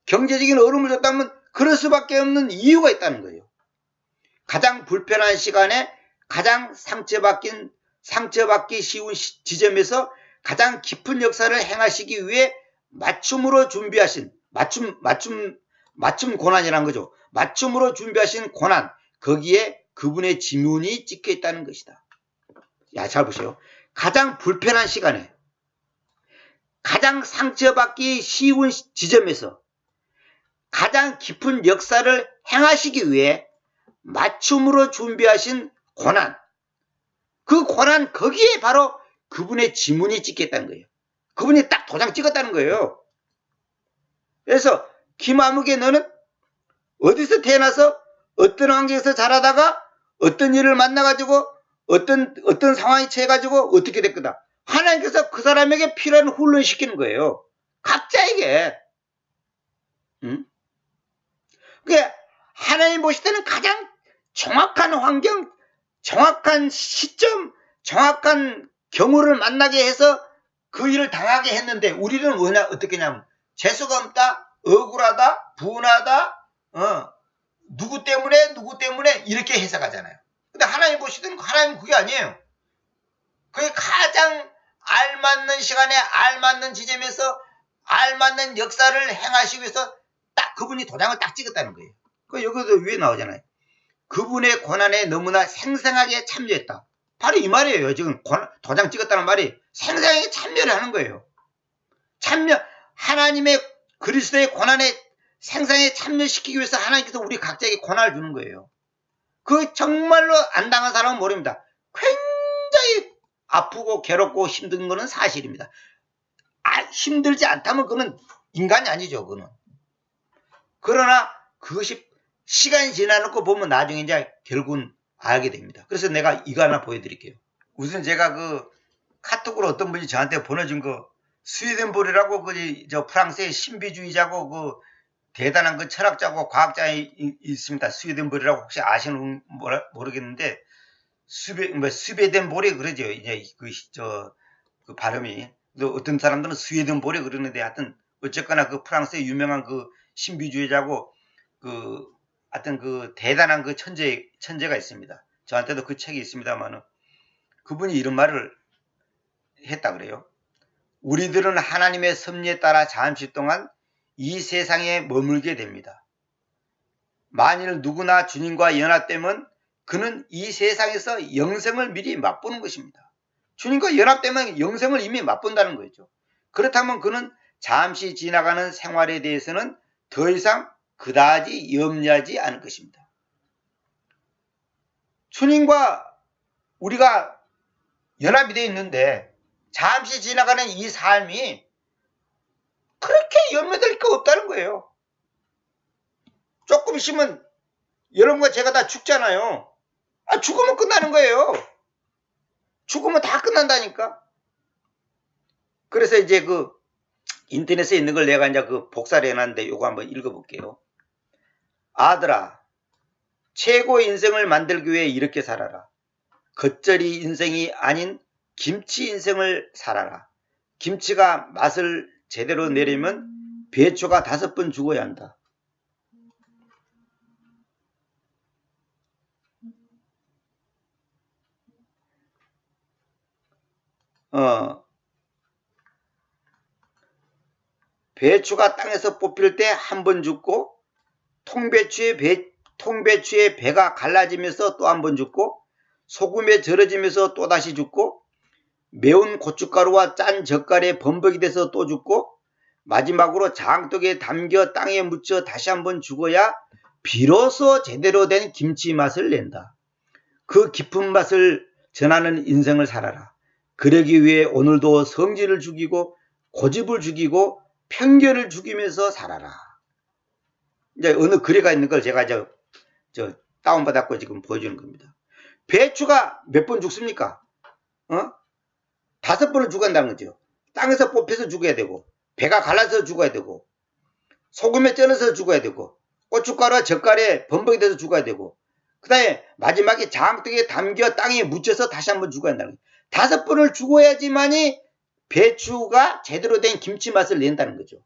경제적인 어려움을 줬다면 그럴 수밖에 없는 이유가 있다는 거예요. 가장 불편한 시간에 가장 상처받기 쉬운 지점에서 가장 깊은 역사를 행하시기 위해 맞춤으로 준비하신 맞춤 고난이라는 거죠. 맞춤으로 준비하신 고난, 거기에 그분의 지문이 찍혀 있다는 것이다. 잘 보세요. 가장 불편한 시간에 가장 상처받기 쉬운 지점에서 가장 깊은 역사를 행하시기 위해 맞춤으로 준비하신 고난, 그 고난 거기에 바로 그분의 지문이 찍혀 있다는 거예요. 그분이 딱 도장 찍었다는 거예요. 그래서 김아무개 너는 어디서 태어나서 어떤 환경에서 자라다가 어떤 일을 만나가지고 어떤 상황에 처해가지고 어떻게 될 거다. 하나님께서 그 사람에게 필요한 훈련을 시키는 거예요. 각자에게. 그게 하나님 보실 때는 가장 정확한 환경, 정확한 시점, 정확한 경우를 만나게 해서 그 일을 당하게 했는데 우리는 뭐냐 어떻게냐면 재수가 없다, 억울하다, 분하다, 누구 때문에 이렇게 해석하잖아요. 근데 하나님 보시던 하나님은 그게 아니에요. 그게 가장 알맞는 시간에 알맞는 지점에서 알맞는 역사를 행하시기 위해서 딱 그분이 도장을 딱 찍었다는 거예요. 그 여기도 위에 나오잖아요. 그분의 고난에 너무나 생생하게 참여했다. 바로 이 말이에요. 지금 도장 찍었다는 말이 생생하게 참여를 하는 거예요. 하나님의 그리스도의 고난에 생생하게 참여시키기 위해서 하나님께서 우리 각자에게 고난을 주는 거예요. 그 정말로 안 당한 사람은 모릅니다. 굉장히 아프고 괴롭고 힘든 거는 사실입니다. 힘들지 않다면 그건 인간이 아니죠. 그거는. 그러나 그것이 시간이 지나놓고 보면 나중에 이제 결국은 알게 됩니다. 그래서 내가 이거 하나 보여드릴게요. 우선 제가 그 카톡으로 어떤 분이 저한테 보내준 거 스웨덴볼이라고 저 프랑스의 신비주의자고 그 대단한 그 철학자고 과학자 있습니다. 스웨덴볼이라고 혹시 아시는 모르겠는데 스웨덴볼이 그러죠. 이제 그 발음이 어떤 사람들은 스웨덴볼이 그러는데 하여튼 어쨌거나 그 프랑스의 유명한 그 신비주의자고 하여튼 그 대단한 그 천재가 있습니다. 저한테도 그 책이 있습니다만은 그분이 이런 말을 했다 그래요. 우리들은 하나님의 섭리에 따라 잠시 동안 이 세상에 머물게 됩니다. 만일 누구나 주님과 연합되면 그는 이 세상에서 영생을 미리 맛보는 것입니다. 주님과 연합되면 영생을 이미 맛본다는 거죠. 그렇다면 그는 잠시 지나가는 생활에 대해서는 더 이상 그다지 염려하지 않을 것입니다. 주님과 우리가 연합이 되어 있는데 잠시 지나가는 이 삶이 그렇게 염려될 거 없다는 거예요. 조금 있으면 여러분과 제가 다 죽잖아요. 죽으면 끝나는 거예요. 죽으면 다 끝난다니까. 그래서 이제 그 인터넷에 있는 걸 내가 이제 그 복사를 해놨는데 이거 한번 읽어볼게요. 아들아, 최고의 인생을 만들기 위해 이렇게 살아라. 겉절이 인생이 아닌 김치 인생을 살아라. 김치가 맛을 제대로 내려면 배추가 5번 죽어야 한다. 배추가 땅에서 뽑힐 때 1번 죽고 통배추의 배가 갈라지면서 또 1번 죽고 소금에 절여지면서 또다시 죽고 매운 고춧가루와 짠 젓갈에 범벅이 돼서 또 죽고 마지막으로 장독에 담겨 땅에 묻혀 다시 1번 죽어야 비로소 제대로 된 김치 맛을 낸다. 그 깊은 맛을 전하는 인생을 살아라. 그러기 위해 오늘도 성질을 죽이고 고집을 죽이고 편견을 죽이면서 살아라. 이제 어느 글에가 있는 걸 제가 저 다운받았고 지금 보여주는 겁니다. 배추가 몇 번 죽습니까? 5번을 죽어간다는 거죠. 땅에서 뽑혀서 죽어야 되고 배가 갈라서 죽어야 되고 소금에 쪄서 죽어야 되고 고춧가루와 젓갈에 범벅이 돼서 죽어야 되고 그 다음에 마지막에 장독에 담겨 땅에 묻혀서 다시 1번 죽어야 한다는 거예요. 5번을 죽어야지만이 배추가 제대로 된 김치 맛을 낸다는 거죠.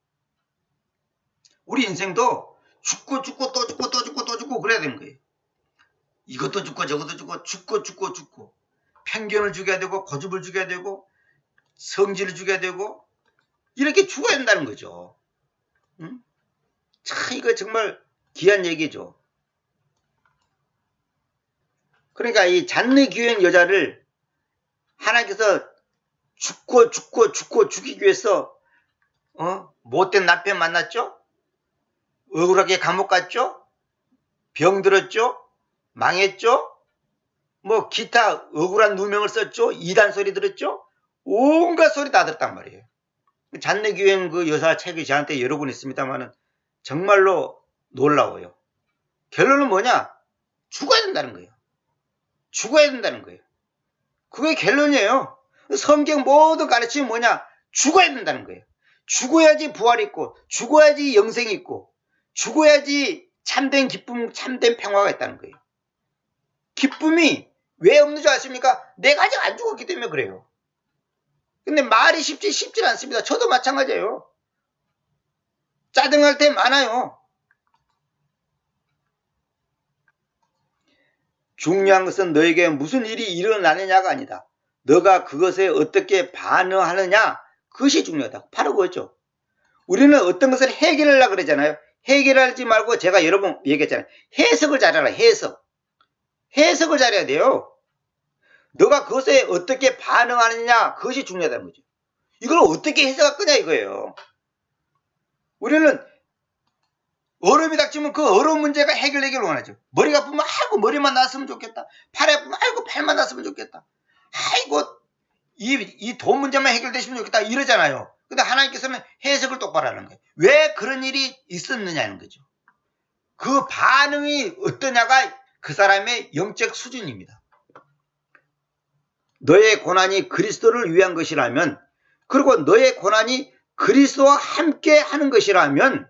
우리 인생도 죽고 또 죽고 그래야 되는 거예요. 이것도 죽고 저것도 죽고 편견을 죽여야 되고 고집을 죽여야 되고 성질을 죽여야 되고 이렇게 죽어야 된다는 거죠. 참 이거 정말 귀한 얘기죠. 그러니까 이 잔느 귀한 여자를 하나님께서 죽고 죽이기 위해서 못된 남편 만났죠? 억울하게 감옥 갔죠? 병들었죠? 망했죠? 뭐 기타 억울한 누명을 썼죠? 이단 소리 들었죠? 온갖 소리 다 들었단 말이에요. 잔내교행 그 여사 책이 저한테 여러 권 있습니다만은 정말로 놀라워요. 결론은 뭐냐? 죽어야 된다는 거예요. 죽어야 된다는 거예요. 그게 결론이에요. 성경 모든 가르침이 뭐냐? 죽어야 된다는 거예요. 죽어야지 부활이 있고 죽어야지 영생이 있고 죽어야지 참된 기쁨, 참된 평화가 있다는 거예요. 기쁨이 왜 없는 줄 아십니까? 내가 아직 안 죽었기 때문에 그래요. 근데 말이 쉽지 않습니다. 저도 마찬가지예요. 짜증날 때 많아요. 중요한 것은 너에게 무슨 일이 일어나느냐가 아니다. 너가 그것에 어떻게 반응하느냐, 그것이 중요하다. 바로 그거죠. 우리는 어떤 것을 해결하려고 그러잖아요. 해결하지 말고 제가 여러 번 얘기했잖아요. 해석을 잘하라. 해석을 잘해야 돼요. 너가 그것에 어떻게 반응하느냐, 그것이 중요하다는 거죠. 이걸 어떻게 해석할 거냐 이거예요. 우리는 어려움이 닥치면 그 어려운 문제가 해결되기를 원하죠. 머리가 아프면 아이고 머리만 나았으면 좋겠다. 팔이 아프면 아이고 팔만 나았으면 좋겠다. 아이고 이 돈 문제만 해결되시면 좋겠다 이러잖아요. 근데 하나님께서는 해석을 똑바로 하는 거예요. 왜 그런 일이 있었느냐는 거죠. 그 반응이 어떠냐가 그 사람의 영적 수준입니다. 너의 고난이 그리스도를 위한 것이라면, 그리고 너의 고난이 그리스도와 함께 하는 것이라면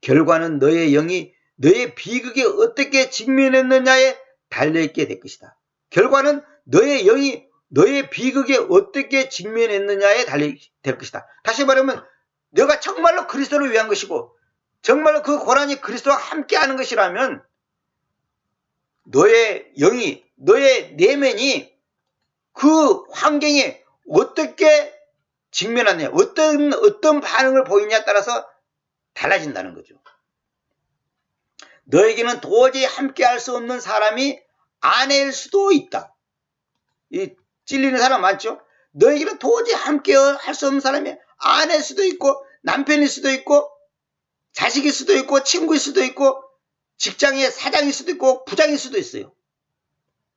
결과는 너의 영이 너의 비극에 어떻게 직면했느냐에 달려있게 될 것이다. 결과는 너의 영이 너의 비극에 어떻게 직면했느냐에 달려될 것이다. 다시 말하면 너가 정말로 그리스도를 위한 것이고 정말로 그 고난이 그리스도와 함께 하는 것이라면 너의 영이, 너의 내면이 그 환경에 어떻게 직면하느냐, 어떤 반응을 보이냐에 따라서 달라진다는 거죠. 너에게는 도저히 함께 할 수 없는 사람이 아내일 수도 있다. 이 찔리는 사람 많죠? 너에게는 도저히 함께 할 수 없는 사람이 아내일 수도 있고 남편일 수도 있고 자식일 수도 있고 친구일 수도 있고 직장의 사장일 수도 있고 부장일 수도 있어요.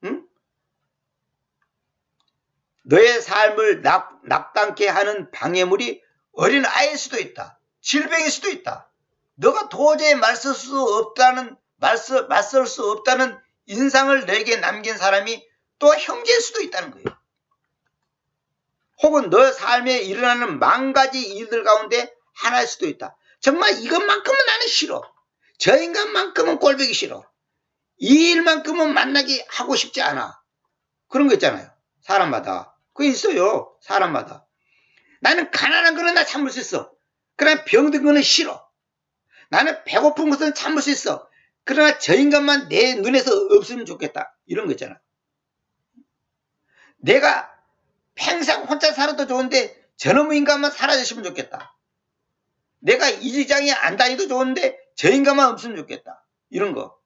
응? 너의 삶을 낙담케 하는 방해물이 어린 아이일 수도 있다. 질병일 수도 있다. 너가 도저히 맞설 수 없다는 인상을 너에게 남긴 사람이 또 형제일 수도 있다는 거예요. 혹은 너 삶에 일어나는 만 가지 일들 가운데 하나일 수도 있다. 정말 이것만큼은 나는 싫어. 저 인간만큼은 꼴보기 싫어. 이 일만큼은 만나기 하고 싶지 않아. 그런 거 있잖아요. 사람마다. 그게 있어요. 사람마다. 나는 가난한 거는 나 참을 수 있어. 그러나 병든 거는 싫어. 나는 배고픈 것은 참을 수 있어. 그러나 저 인간만 내 눈에서 없으면 좋겠다. 이런 거 있잖아. 내가 평생 혼자 살아도 좋은데 저놈의 인간만 사라졌으면 좋겠다. 내가 이 직장에 안 다니도 좋은데 저 인간만 없으면 좋겠다. 이런 거.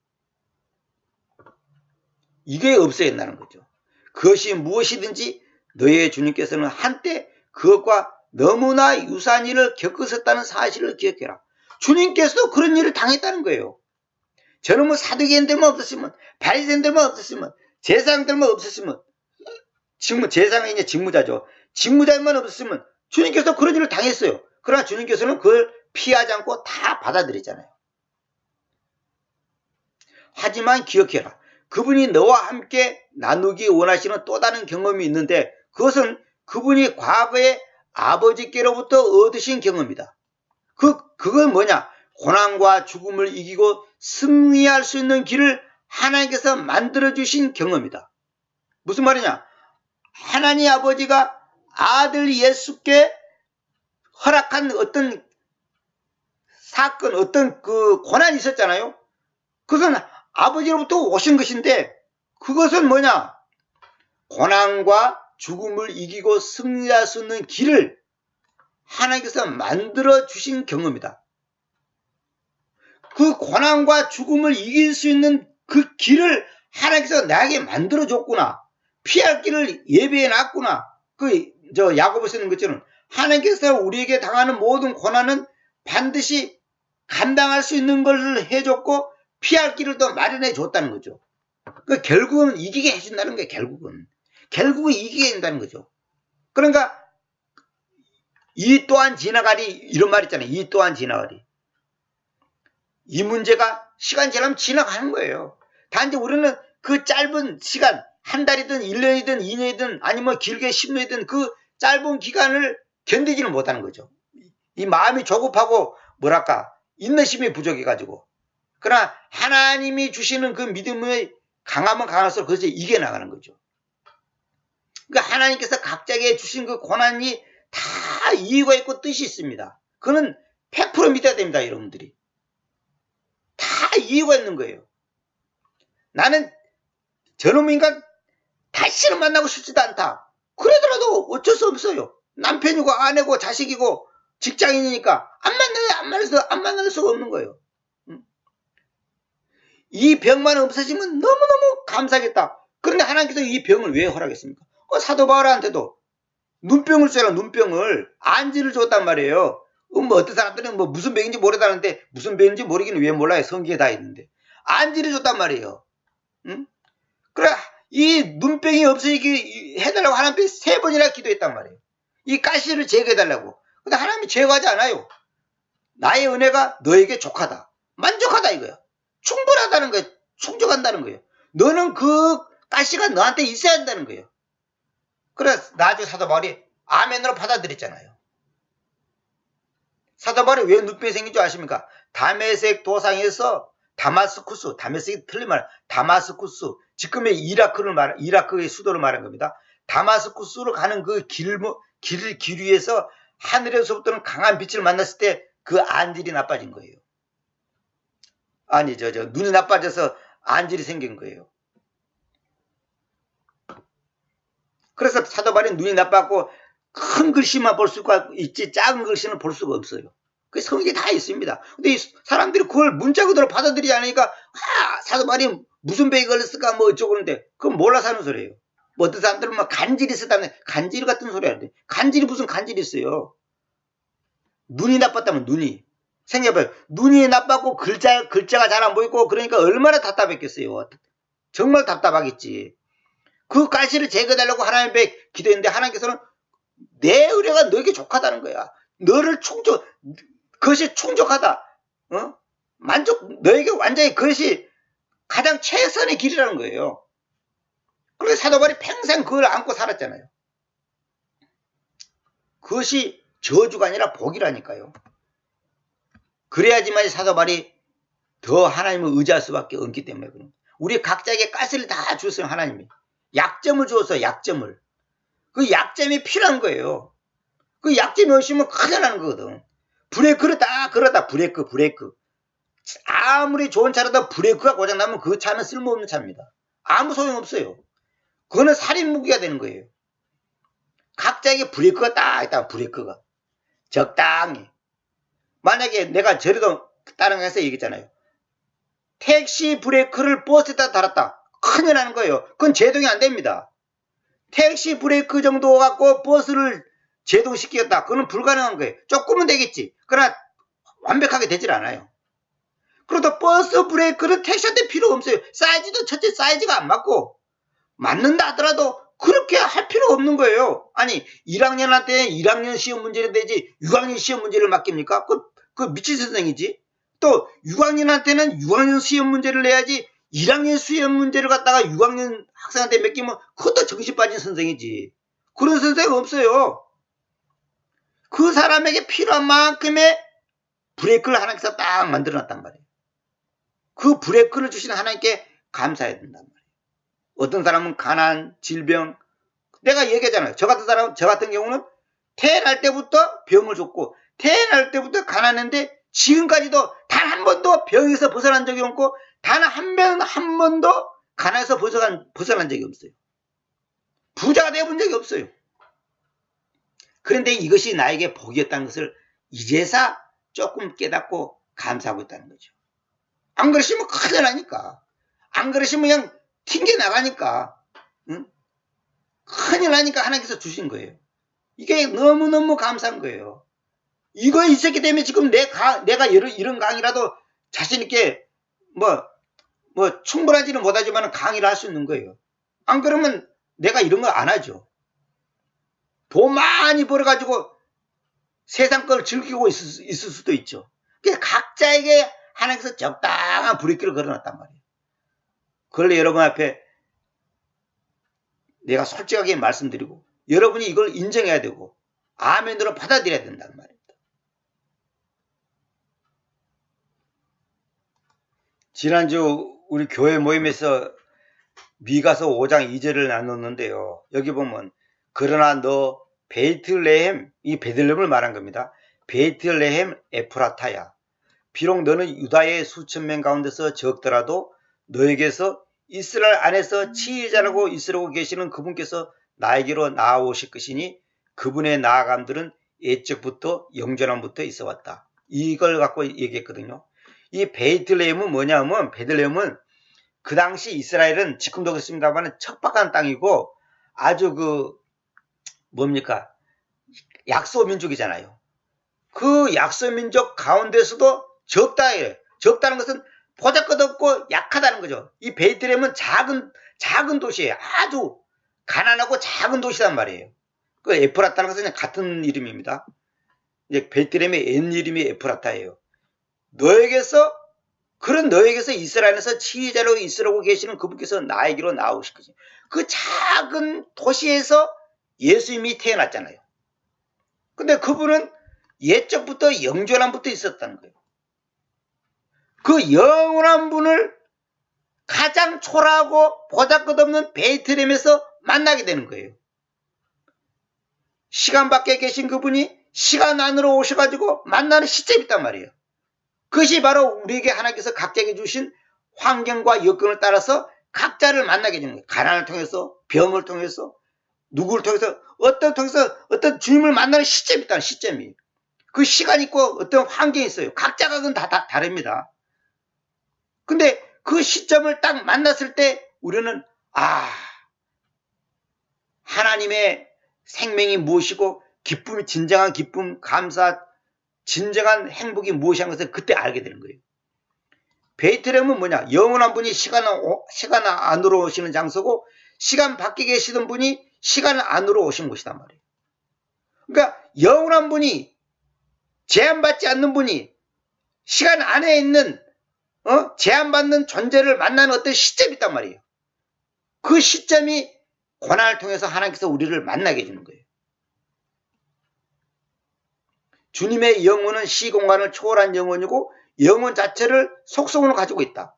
이게 없어야 한다는 거죠. 그것이 무엇이든지 너의 주님께서는 한때 그것과 너무나 유사한 일을 겪으셨다는 사실을 기억해라. 주님께서도 그런 일을 당했다는 거예요. 저놈의 사두개인들만 없었으면, 바리새인들만 없었으면, 제사장들만 없었으면, 제사장이 이제 직무자죠. 직무자만 없었으면 주님께서 그런 일을 당했어요. 그러나 주님께서는 그걸 피하지 않고 다 받아들였잖아요. 하지만 기억해라. 그분이 너와 함께 나누기 원하시는 또 다른 경험이 있는데 그것은 그분이 과거에 아버지께로부터 얻으신 경험이다. 그건 뭐냐? 고난과 죽음을 이기고 승리할 수 있는 길을 하나님께서 만들어주신 경험이다. 무슨 말이냐? 하나님 아버지가 아들 예수께 허락한 어떤 사건, 어떤 그 고난이 있었잖아요. 그것은 아버지로부터 오신 것인데 그것은 뭐냐? 고난과 죽음을 이기고 승리할 수 있는 길을 하나님께서 만들어 주신 경험이다. 그 고난과 죽음을 이길 수 있는 그 길을 하나님께서 나에게 만들어 줬구나. 피할 길을 예비해 놨구나. 야고보서 쓰는 것처럼 하나님께서 우리에게 당하는 모든 고난은 반드시 감당할 수 있는 것을 해줬고 피할 길을 또 마련해 줬다는 거죠. 결국은 이기게 해준다는 거예요. 결국은 이기게 된다는 거죠. 그러니까 이 또한 지나가리 이런 말 있잖아요. 이 또한 지나가리. 이 문제가 시간 지나면 지나가는 거예요. 단지 우리는 그 짧은 시간 한 달이든 1년이든 2년이든 아니면 길게 10년이든 그 짧은 기간을 견디지는 못하는 거죠. 이 마음이 조급하고 인내심이 부족해가지고. 그러나 하나님이 주시는 그 믿음의 강하면 강할수록 그것이 이겨나가는 거죠. 그러니까 하나님께서 각자에게 주신 그 고난이 다 이유가 있고 뜻이 있습니다. 그거는 100% 믿어야 됩니다, 여러분들이. 다 이유가 있는 거예요. 나는 저놈 인간 다시는 만나고 싶지도 않다. 그러더라도 어쩔 수 없어요. 남편이고 아내고 자식이고 직장인이니까 안 만날 수가 없는 거예요. 이 병만 없어지면 너무너무 감사하겠다. 그런데 하나님께서 이 병을 왜 허락했습니까? 사도 바울한테도 눈병을 쏘라, 눈병을 안지를 줬단 말이에요. 어떤 사람들은 무슨 병인지 모르다는데 무슨 병인지 모르기는 왜 몰라요. 성경에 다 있는데 안지를 줬단 말이에요. 응? 그래 이 눈병이 없어지게 해달라고 하나님께 3번이나 기도했단 말이에요. 이 가시를 제거해달라고. 근데 하나님이 제거하지 않아요. 나의 은혜가 너에게 족하다. 만족하다 이거야. 충분하다는 거예요. 충족한다는 거예요. 너는 그 가시가 너한테 있어야 한다는 거예요. 그래서 나중에 사도 바울이 아멘으로 받아들였잖아요. 사도 바울이 왜 눈병이 생긴 줄 아십니까? 다메섹 도상에서 다메섹이 틀린 말, 다마스쿠스, 지금의 이라크의 수도를 말한 겁니다. 다마스쿠스로 가는 그 길 위에서 하늘에서부터는 강한 빛을 만났을 때 그 안질이 나빠진 거예요. 아니, 눈이 나빠져서 안질이 생긴 거예요. 그래서 사도 바울이 눈이 나빴고 큰 글씨만 볼 수가 있지 작은 글씨는 볼 수가 없어요. 그 성경에 다 있습니다. 근데 사람들이 그걸 문자 그대로 받아들이지 않으니까 사도 바울이 무슨 병이 걸렸을까 어쩌고 그러는데 그건 몰라서 하는 소리예요. 어떤 사람들은 간질이 있었다면 간질 같은 소리 하는데 간질이 무슨 간질이 있어요. 눈이 나빴다면 눈이. 생각해봐요. 눈이 나빴고 글자가 잘 안 보이고 그러니까 얼마나 답답했겠어요. 정말 답답하겠지. 그 가시를 제거해달라고 하나님 앞에 기도했는데 하나님께서는 내 의뢰가 너에게 족하다는 거야. 너를 그것이 충족하다. 너에게 완전히 그것이 가장 최선의 길이라는 거예요. 그래서 사도 바울이 평생 그걸 안고 살았잖아요. 그것이 저주가 아니라 복이라니까요. 그래야지만 사도 바울이 더 하나님을 의지할 수밖에 없기 때문에 그런 거예요. 우리 각자에게 가시를 다 주었어요. 하나님이. 약점을 주었어요. 약점을. 그 약점이 필요한 거예요. 그 약점이 없으면 큰일 나는 거거든. 브레이크를 딱 걸었다. 브레이크. 아무리 좋은 차라도 브레이크가 고장나면 그 차는 쓸모없는 차입니다. 아무 소용없어요. 그거는 살인무기가 되는 거예요. 각자에게 브레이크가 딱 있다. 브레이크가. 적당히. 만약에 내가 저리도 다른 거에서 얘기했잖아요. 택시 브레이크를 버스에다 달았다. 큰일 나는 거예요. 그건 제동이 안 됩니다. 택시 브레이크 정도 갖고 버스를 제동시키겠다. 그건 불가능한 거예요. 조금은 되겠지. 그러나 완벽하게 되질 않아요. 그래도 버스 브레이크는 택시한테 필요 없어요. 사이즈도 첫째 사이즈가 안 맞고 맞는다 하더라도 그렇게 할 필요 없는 거예요. 아니 1학년한테 1학년 시험 문제를 내지 6학년 시험 문제를 맡깁니까? 그 미친 선생이지. 또 6학년한테는 6학년 시험 문제를 내야지 1학년 시험 문제를 갖다가 6학년 학생한테 맡기면 그것도 정신 빠진 선생이지. 그런 선생 없어요. 그 사람에게 필요한 만큼의 브레이크를 하나님께서 딱 만들어놨단 말이에요. 그 브레이크를 주신 하나님께 감사해야 된단 말이에요. 어떤 사람은 가난, 질병. 내가 얘기하잖아요. 저 같은 경우는 태어날 때부터 병을 줬고 태어날 때부터 가난했는데 지금까지도 단 한 번도 병에서 벗어난 적이 없고 단 한 번도 가난에서 벗어난 적이 없어요. 부자가 되어본 적이 없어요. 그런데 이것이 나에게 복이었다는 것을 이제서 조금 깨닫고 감사하고 있다는 거죠. 안 그러시면 큰일 나니까. 안 그러시면 그냥 튕겨나가니까. 응? 큰일 나니까 하나님께서 주신 거예요. 이게 너무너무 감사한 거예요. 이거 있었기 때문에 지금 내가 이런 강의라도 자신있게 충분하지는 못하지만 강의를 할 수 있는 거예요. 안 그러면 내가 이런 거 안 하죠. 돈 많이 벌어가지고 세상 걸 즐기고 있을 수도 있죠. 그래서 각자에게 하나님께서 적당한 브레이크를 걸어놨단 말이에요. 그걸 여러분 앞에 내가 솔직하게 말씀드리고 여러분이 이걸 인정해야 되고 아멘으로 받아들여야 된단 말입니다. 지난주 우리 교회 모임에서 미가서 5장 2절을 나눴는데요. 여기 보면 그러나 너 베이틀레헴, 이 베들레헴을 말한 겁니다. 베이틀레헴 에프라타야. 비록 너는 유다의 수천 명 가운데서 적더라도 너에게서 이스라엘 안에서 지휘자라고 있으라고 계시는 그분께서 나에게로 나아오실 것이니 그분의 나아감들은 옛적부터 영전함부터 있어 왔다. 이걸 갖고 얘기했거든요. 이 베이틀레헴은 뭐냐면 베들레헴은 그 당시 이스라엘은 지금도 그렇습니다만 척박한 땅이고 아주 뭡니까? 약소민족이잖아요. 그 약소민족 가운데서도 적다예요. 적다는 것은 보잘것없고 약하다는 거죠. 이 베이틀레헴은 작은 도시예요. 아주 가난하고 작은 도시란 말이에요. 그 에프라타는 것은 같은 이름입니다. 이제 베이틀레헴의 옛 이름이 에프라타예요. 너에게서 이스라엘에서 지휘자로 있으라고 계시는 그분께서 나에게로 나오실 것이죠. 그 작은 도시에서 예수님이 태어났잖아요. 근데 그분은 옛적부터 영존함부터 있었다는 거예요. 그 영원한 분을 가장 초라하고 보잘것없는 베이틀레헴에서 만나게 되는 거예요. 시간 밖에 계신 그분이 시간 안으로 오셔가지고 만나는 시점이 있단 말이에요. 그것이 바로 우리에게 하나님께서 각자에게 주신 환경과 여건을 따라서 각자를 만나게 되는 거예요. 가난을 통해서, 병을 통해서, 누구를 통해서, 어떤 주님을 만나는 시점이 있다는 시점이. 그 시간이 있고 어떤 환경이 있어요. 각자가 그건 다 다릅니다. 근데 그 시점을 딱 만났을 때 우리는 하나님의 생명이 무엇이고 기쁨이 진정한 기쁨, 감사, 진정한 행복이 무엇이라는 것을 그때 알게 되는 거예요. 베이틀레헴은 뭐냐? 영원한 분이 시간 안으로 오시는 장소고 시간 밖에 계시던 분이 시간 안으로 오신 곳이단 말이에요. 그러니까 영원한 분이 제한받지 않는 분이 시간 안에 있는 제한받는 존재를 만나는 어떤 시점이 있단 말이에요. 그 시점이 고난을 통해서 하나님께서 우리를 만나게 해주는 거예요. 주님의 영혼은 시공간을 초월한 영혼이고 영혼 자체를 속성으로 가지고 있다.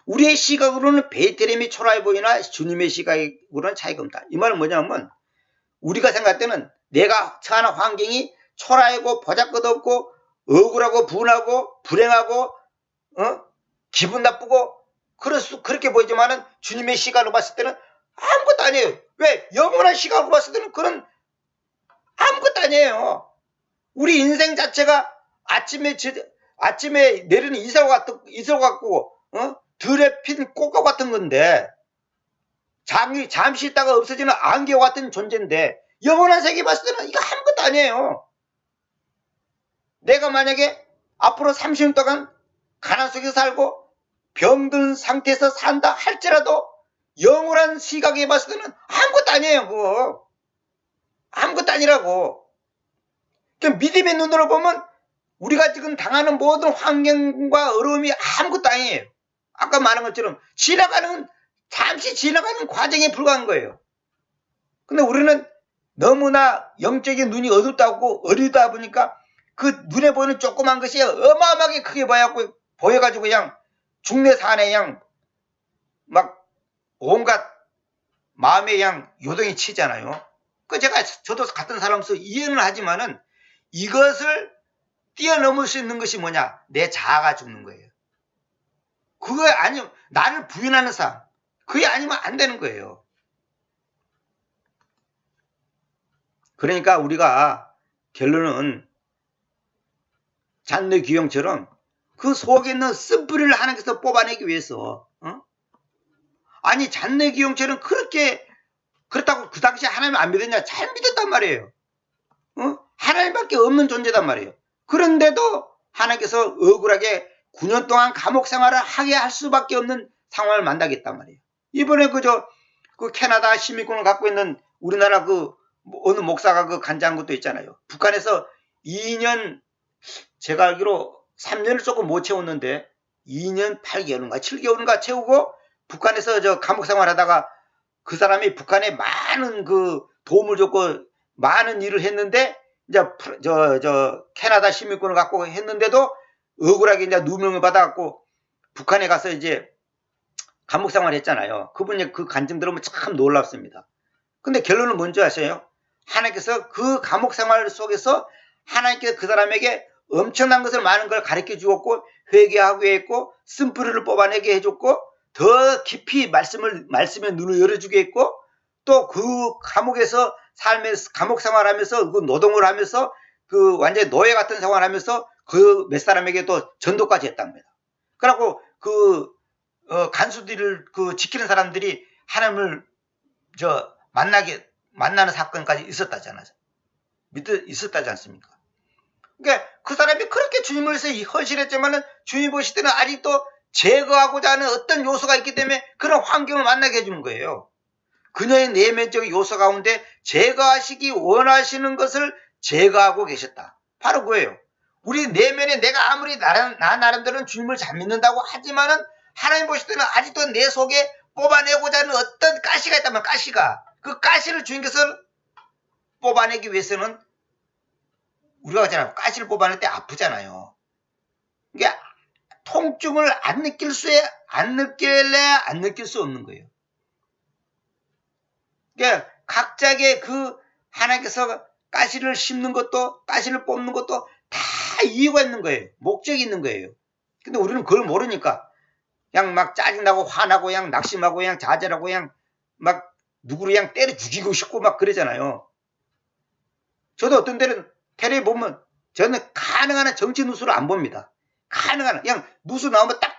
우리의 시각으로는 베이틀레헴이 초라해 보이나 주님의 시각으로는 차이가 없다. 이 말은 뭐냐면 우리가 생각할 때는 내가 처하는 환경이 초라하고 보잘것없고 억울하고 분하고 불행하고 기분 나쁘고 그렇게 보이지만은 주님의 시각으로 봤을 때는 아무것도 아니에요. 왜? 영원한 시각으로 봤을 때는 그런 아무것도 아니에요. 우리 인생 자체가 아침에 내리는 이슬 같고 들에 핀 꽃과 같은 건데 잠시 있다가 없어지는 안개와 같은 존재인데 영원한 세계 봤을 때는 이거 아무것도 아니에요. 내가 만약에 앞으로 30년 동안 가난 속에서 살고 병든 상태에서 산다 할지라도 영원한 시각에 봤을 때는 아무것도 아니에요. 그거 아무것도 아니라고. 그러니까 믿음의 눈으로 보면 우리가 지금 당하는 모든 환경과 어려움이 아무것도 아니에요. 아까 말한 것처럼 잠시 지나가는 과정에 불과한 거예요. 근데 우리는 너무나 영적인 눈이 어둡다 보니까 그 눈에 보이는 조그만 것이 어마어마하게 크게 보여가지고 그냥 중내 산에 그냥 막 온갖 마음에 그냥 요동이 치잖아요. 저도 같은 사람으로서 이해는 하지만은 이것을 뛰어넘을 수 있는 것이 뭐냐? 내 자아가 죽는 거예요. 그거 아니면 나를 부인하는 삶. 그게 아니면 안 되는 거예요. 그러니까 우리가 결론은 잔느 귀형처럼 그 속에 있는 쓴뿌리를 하나님께서 뽑아내기 위해서 아니 잔느 귀형처럼 그렇다고 그 당시에 하나님을 안 믿었냐? 잘 믿었단 말이에요. 하나님밖에 없는 존재단 말이에요. 그런데도 하나님께서 억울하게 9년 동안 감옥 생활을 하게 할 수밖에 없는 상황을 만나겠단 말이에요. 이번에 그 캐나다 시민권을 갖고 있는 우리나라 어느 목사가 간증한 것도 있잖아요. 북한에서 2년, 제가 알기로 3년을 조금 못 채웠는데 2년 8개월인가 7개월인가 채우고 북한에서 감옥 생활하다가 그 사람이 북한에 많은 도움을 줬고 많은 일을 했는데 이제 캐나다 시민권을 갖고 했는데도 억울하게 이제 누명을 받아갖고 북한에 가서 이제 감옥 생활했잖아요. 그분이 그 간증 들으면 참 놀랍습니다. 근데 결론은 뭔지 아세요? 하나님께서 그 감옥 생활 속에서 하나님께서 그 사람에게 엄청난 것을 많은 걸 가르쳐 주었고 회개하게 했고 쓴뿌리를 뽑아내게 해줬고 더 깊이 말씀의 눈을 열어주게 했고 또 그 감옥에서 삶에서 감옥 생활하면서 그 노동을 하면서 그 완전히 노예 같은 생활하면서 그 몇 사람에게 또 전도까지 했답니다. 그래갖고 그 간수들을 그 지키는 사람들이 하나님을 만나는 사건까지 있었다잖아요. 있었다지 않습니까? 그러니까 그 사람이 그렇게 주님을 위해서 헌신했지만은 주님 보실 때는 아직도 제거하고자 하는 어떤 요소가 있기 때문에 그런 환경을 만나게 해주는 거예요. 그녀의 내면적 요소 가운데 제거하시기 원하시는 것을 제거하고 계셨다. 바로 그거예요. 우리 내면에 내가 아무리 나 나름대로는 주님을 잘 믿는다고 하지만은 하나님 보실 때는 아직도 내 속에 뽑아내고자 하는 어떤 가시가 있다면 가시가 그 가시를 주님께서 뽑아내기 위해서는 우리가 그잖아요. 가시를 뽑아낼 때 아프잖아요. 그러니까 통증을 안 느낄 수 없는 거예요. 그러니까 각자의 그 하나님께서 가시를 심는 것도 가시를 뽑는 것도 다 이유가 있는 거예요. 목적이 있는 거예요. 근데 우리는 그걸 모르니까 그냥 막 짜증나고 화나고 그냥 낙심하고 그냥 좌절하고 그냥 막 누구를 그냥 때려 죽이고 싶고 막 그러잖아요. 저도 어떤 때는 테레비 보면 저는 가능한 한 정치 뉴스를 안 봅니다. 가능한 한 그냥 뉴스 나오면 딱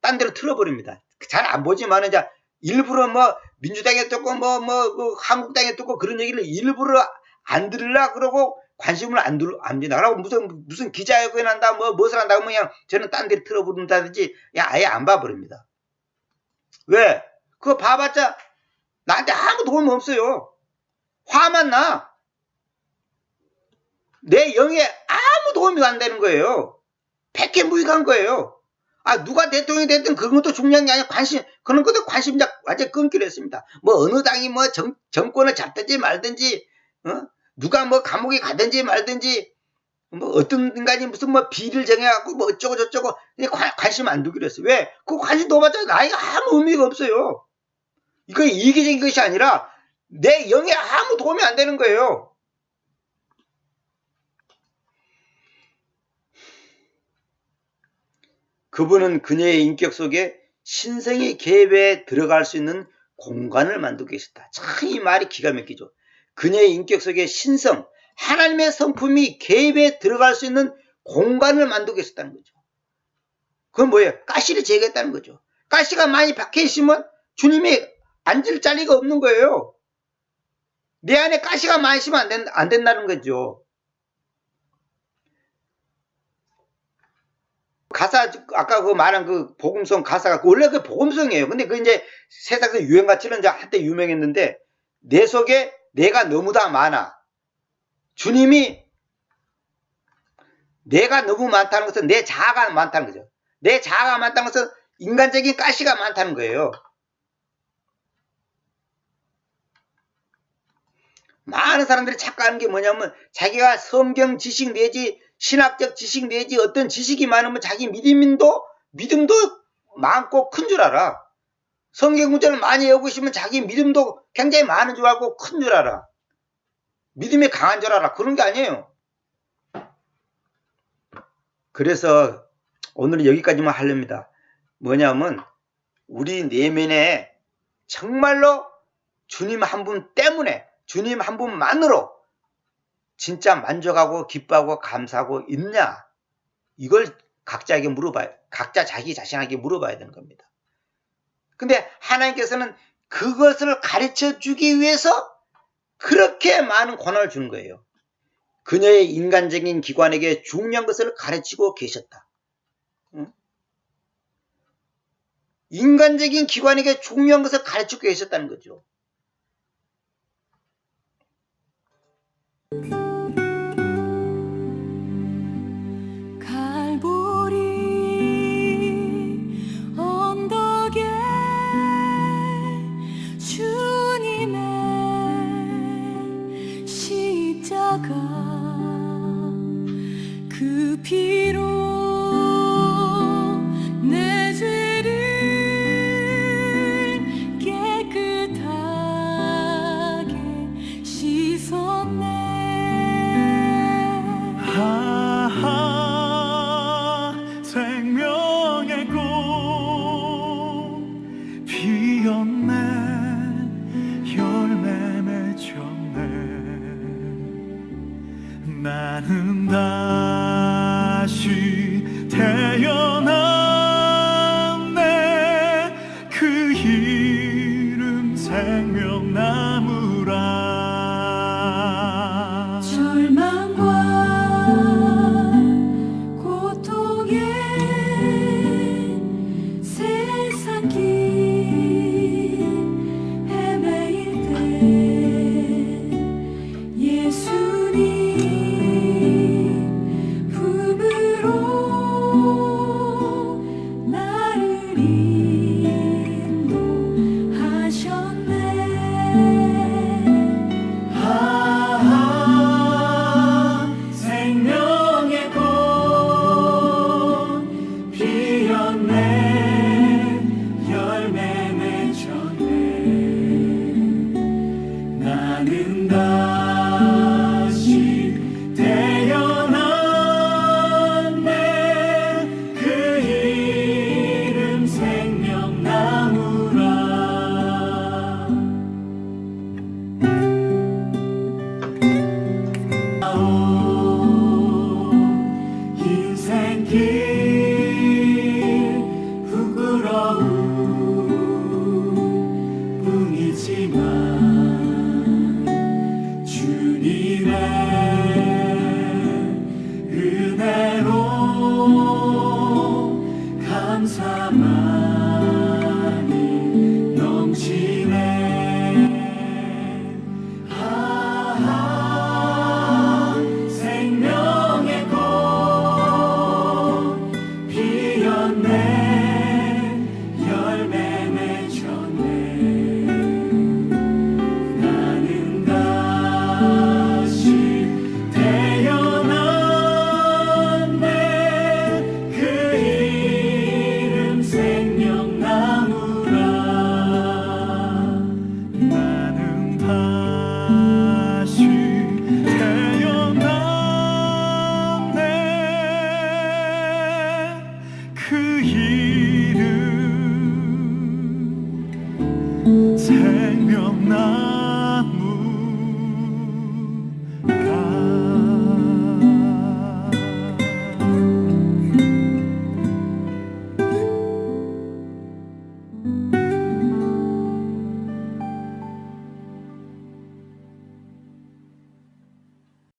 딴 데로 틀어버립니다. 잘 안 보지만 이제 일부러 뭐 민주당에 떴고 뭐 한국당에 떴고 그런 얘기를 일부러 안 들으려 그러고 관심을 안 줍니다. 그러고 무슨 기자회견 한다 무엇을 한다 면 그냥 저는 딴 데로 틀어버린다든지 그냥 아예 안 봐버립니다. 왜? 그거 봐봤자 나한테 아무 도움이 없어요. 화만 나. 내 영에 아무 도움이 안 되는 거예요. 백해무익한 거예요. 누가 대통령이 됐든 그런 것도 중요한 게 아니라 그런 것도 관심 완전 끊기로 했습니다. 뭐 어느 당이 뭐 정권을 잡든지 말든지, 누가 뭐 감옥에 가든지 말든지, 뭐 어떤 인간이 무슨 뭐 비리를 정해갖고 뭐 어쩌고 저쩌고, 관심 안 두기로 했어요. 왜? 그 관심 둬봤자 나이가 아무 의미가 없어요. 이거 이기적인 것이 아니라 내 영에 아무 도움이 안 되는 거예요. 그분은 그녀의 인격 속에 신성의 계획에 들어갈 수 있는 공간을 만들고 계셨다. 참 이 말이 기가 막히죠. 그녀의 인격 속에 신성, 하나님의 성품이 계획에 들어갈 수 있는 공간을 만들고 계셨다는 거죠. 그건 뭐예요? 가시를 제거했다는 거죠. 가시가 많이 박혀 있으면 주님이 앉을 자리가 없는 거예요. 내 안에 가시가 많이 있으면 안 된다는 거죠. 가사, 아까 그 말한 그 복음성 가사가 원래 그 복음성이에요. 근데 그 이제 세상에서 유행같이는 이제 한때 유명했는데 내 속에 내가 너무 다 많아. 주님이 내가 너무 많다는 것은 내 자아가 많다는 거죠. 내 자아가 많다는 것은 인간적인 가시가 많다는 거예요. 많은 사람들이 착각하는 게 뭐냐면 자기가 성경 지식 내지 신학적 지식 내지 어떤 지식이 많으면 자기 믿음도 많고 큰 줄 알아. 성경 구절을 많이 외우고 있으면 자기 믿음도 굉장히 많은 줄 알고 큰 줄 알아. 믿음이 강한 줄 알아. 그런 게 아니에요. 그래서 오늘은 여기까지만 하렵니다. 뭐냐면 우리 내면에 정말로 주님 한 분 때문에 주님 한 분만으로 진짜 만족하고 기뻐하고 감사하고 있냐? 이걸 각자에게 각자 자기 자신에게 물어봐야 되는 겁니다. 근데 하나님께서는 그것을 가르쳐 주기 위해서 그렇게 많은 권한을 주는 거예요. 그녀의 인간적인 기관에게 중요한 것을 가르치고 계셨다. 응? 인간적인 기관에게 중요한 것을 가르치고 계셨다는 거죠. 그 피로 내 죄를 나는 다시 태어났네. 그 이름 생명나무라. 절망과 고통에 세상 길 헤매일 때 예수님 품으로 나를 인도하셨네. 생명의 꽃 피었네. 열매 맺혔네. 나는 다